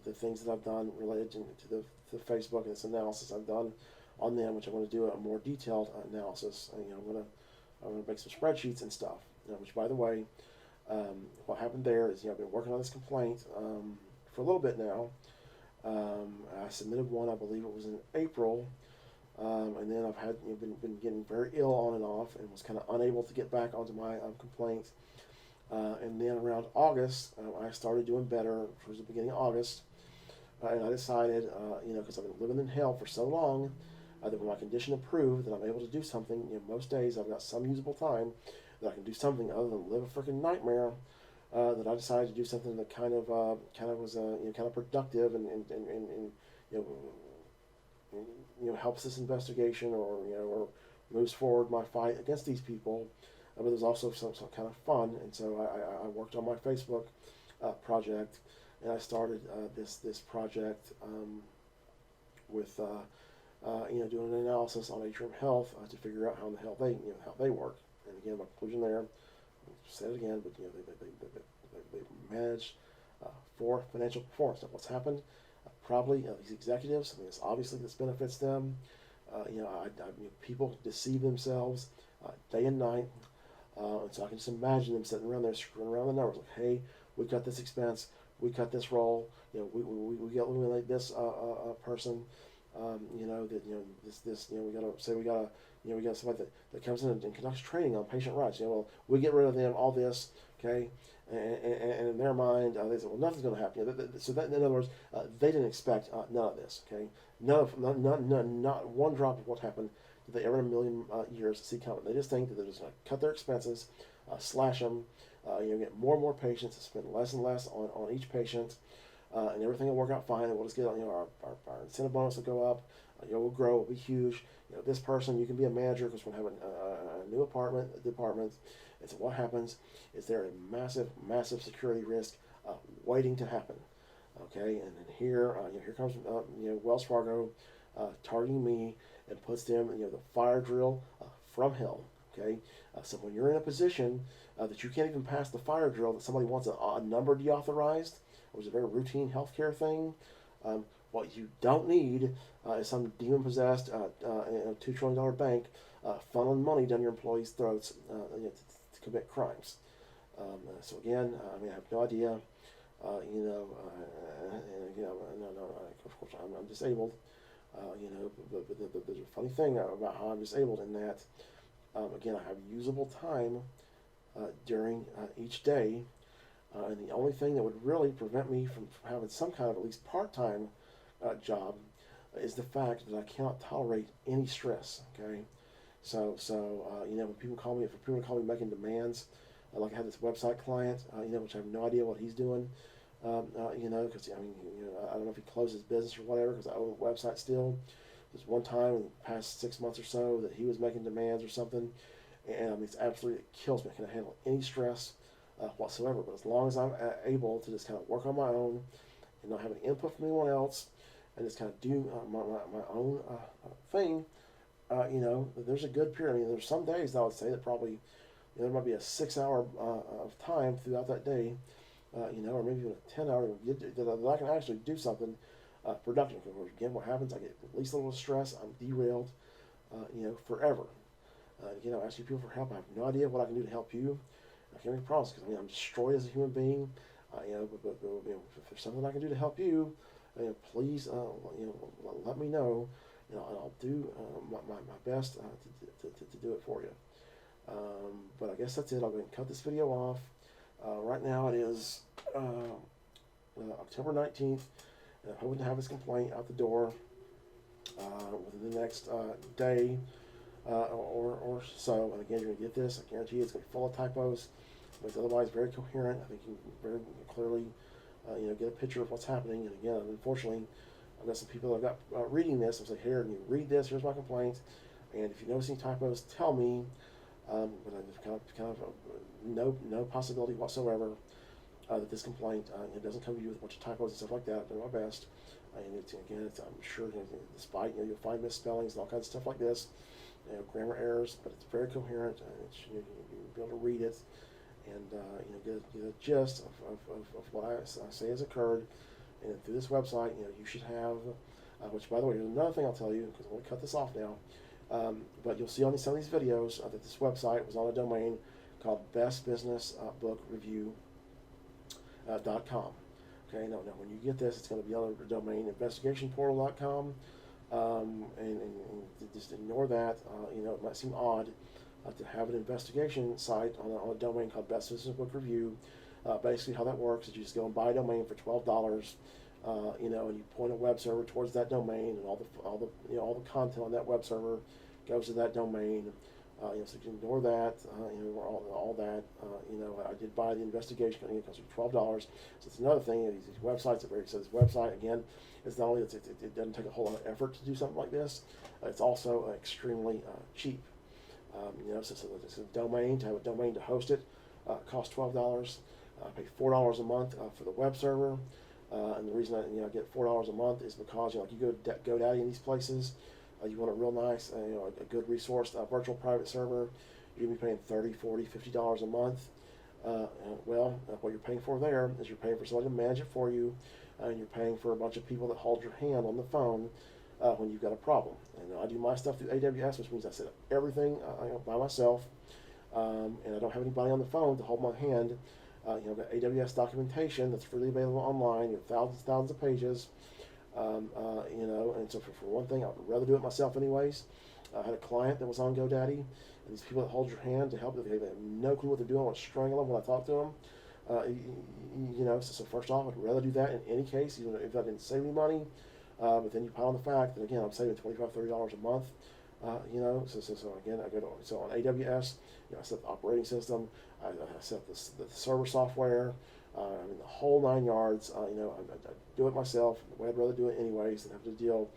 the things that I've done related to the Facebook and this analysis I've done on them, which I'm going to do a more detailed analysis. I'm going to make some spreadsheets and stuff. Which, by the way, what happened there is I've been working on this complaint for a little bit now. I submitted one, I believe it was in April, and then I've had been getting very ill on and off, and was kind of unable to get back onto my complaint. And then around August, I started doing better towards the beginning of August, and I decided, because I've been living in hell for so long, that when my condition improved, that I'm able to do something. Most days I've got some usable time that I can do something other than live a freaking nightmare. That I decided to do something that kind of was kind of productive and helps this investigation or moves forward my fight against these people. But there's also some kind of fun, and so I worked on my Facebook project, and I started this project with doing an analysis on Atrium Health to figure out how in the hell they work. And again, my conclusion there, I'll say it again, but they manage for financial performance. Now, what's happened? Probably these executives. I mean, it's obviously this benefits them. People deceive themselves day and night, and so I can just imagine them sitting around there screwing around the numbers. Like, hey, we cut this expense, we cut this role. We got to eliminate this person. We got somebody that comes in and conducts training on patient rights. We get rid of them, all this, okay? And in their mind, they say, well, nothing's going to happen. So that, in other words, they didn't expect none of this, okay? Not one drop of what happened did they ever in a million years see coming. They just think that they're just going to cut their expenses, slash them, get more and more patients, spend less and less on each patient, and everything will work out fine, and we'll just get our incentive bonus will go up, we'll grow, it'll be huge. This person, you can be a manager because we'll have a new department. And so what happens is there a massive security risk waiting to happen. Okay, and then here comes Wells Fargo targeting me, and puts them, the fire drill from hell. Okay, so when you're in a position that you can't even pass the fire drill, that somebody wants a number deauthorized, which is a very routine healthcare thing. What you don't need is some demon-possessed $2 trillion bank funneling money down your employees' throats to commit crimes. So again, I have no idea. No, of course, I'm disabled. But there's a funny thing about how I'm disabled in that, again, I have usable time during each day, and the only thing that would really prevent me from having some kind of at least part-time job is the fact that I cannot tolerate any stress. Okay, so when people call me, making demands, like I had this website client, which I have no idea what he's doing. Because I don't know if he closed his business or whatever, because I own a website still. There's one time in the past 6 months or so that he was making demands or something, and it absolutely kills me. I can't handle any stress whatsoever. But as long as I'm able to just kind of work on my own and not have any input from anyone else, and just kind of do my own thing, there's a good period. there's some days that I would say that probably there might be a 6 hour of time throughout that day. Or maybe even a 10-hour, that I can actually do something productive. Because again, what happens, I get at least a little stress, I'm derailed, forever. Asking people for help, I have no idea what I can do to help you. I can't make promises, because I'm destroyed as a human being. But if there's something I can do to help you, please, let me know. And I'll do my best to do it for you. But I guess that's it. I'll go ahead and cut this video off. Right now it is October 19th, and I'm hoping to have this complaint out the door within the next day or so. And again, you're going to get this. I guarantee you it's going to be full of typos, but it's otherwise very coherent. I think you can very clearly get a picture of what's happening. And again, unfortunately, I've got some people that I've got reading this. I'm saying, here, you read this. Here's my complaint. And if you notice any typos, tell me. But there's kind of no possibility whatsoever that this complaint it doesn't come to you with a bunch of typos and stuff like that. I do my best, and I'm sure despite you'll find misspellings and all kinds of stuff like this, grammar errors, but it's very coherent. You'll be able to read it and get a gist of what I say has occurred. And through this website, you should have, which by the way, here's another thing I'll tell you, because I'm going to cut this off now. But you'll see on some of these videos that this website was on a domain called bestbusinessbookreview.com. Okay, now when you get this, it's going to be on the domain investigationportal.com, and just ignore that. It might seem odd to have an investigation site on a domain called Best Business Book Review. Basically, how that works is you just go and buy a domain for $12. And you point a web server towards that domain, and all the content on that web server goes to that domain. So you can ignore that. All that. I did buy the investigation. It costs me $12. So it's another thing. These websites are very. So this website again, it's not only it doesn't take a whole lot of effort to do something like this. It's also extremely cheap. So it's a domain, to have a domain to host it costs $12. I pay $4 a month for the web server. And the reason I get $4 a month is because like you go to GoDaddy in these places, you want a real nice, a good resource, virtual private server. You're gonna be paying $30, $40, $50 a month. What you're paying for there is you're paying for somebody to manage it for you, and you're paying for a bunch of people that hold your hand on the phone when you've got a problem. And I do my stuff through AWS, which means I set up everything by myself, and I don't have anybody on the phone to hold my hand. Got AWS documentation that's freely available online. Thousands of pages. And so for one thing, I would rather do it myself anyways. I had a client that was on GoDaddy, and these people that hold your hand to help, they have no clue what they're doing. I want to strangle them when I talk to them. So first off, I'd rather do that in any case, even if I didn't save any money. But then you pile on the fact that, again, I'm saving $25, $30 a month. So again, on AWS, I set the operating system, I set the server software, the whole 9 yards. I do it myself. The way I'd rather do it anyways than have to deal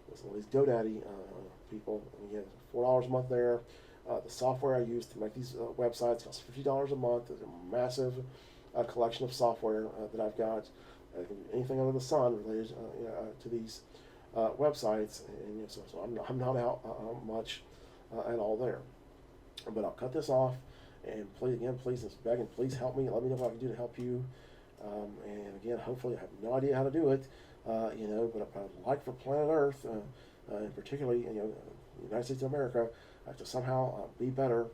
with some of these GoDaddy people. And again, $4 a month there. The software I use to make these websites costs $50 a month. There's a massive collection of software that I've got. Anything under the sun related to these websites, and so I'm not out much at all there. But I'll cut this off, and please, just begging, please help me. Let me know what I can do to help you. And again, hopefully, I have no idea how to do it, but I'd like for planet Earth, and particularly, the United States of America, to somehow be better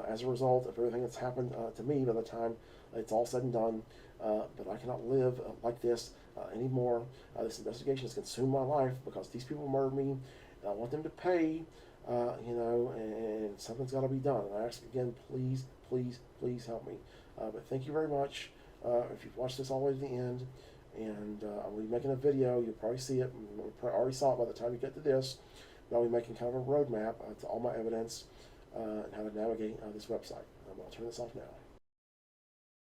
as a result of everything that's happened to me by the time it's all said and done. But I cannot live like this anymore. This investigation has consumed my life because these people murdered me, and I want them to pay, and something's got to be done. And I ask again, please, please, please help me. But thank you very much. If you've watched this all the way to the end, and I'll be making a video, you'll probably see it, you probably already saw it by the time you get to this, but I'll be making kind of a roadmap to all my evidence and how to navigate this website. I'll turn this off now.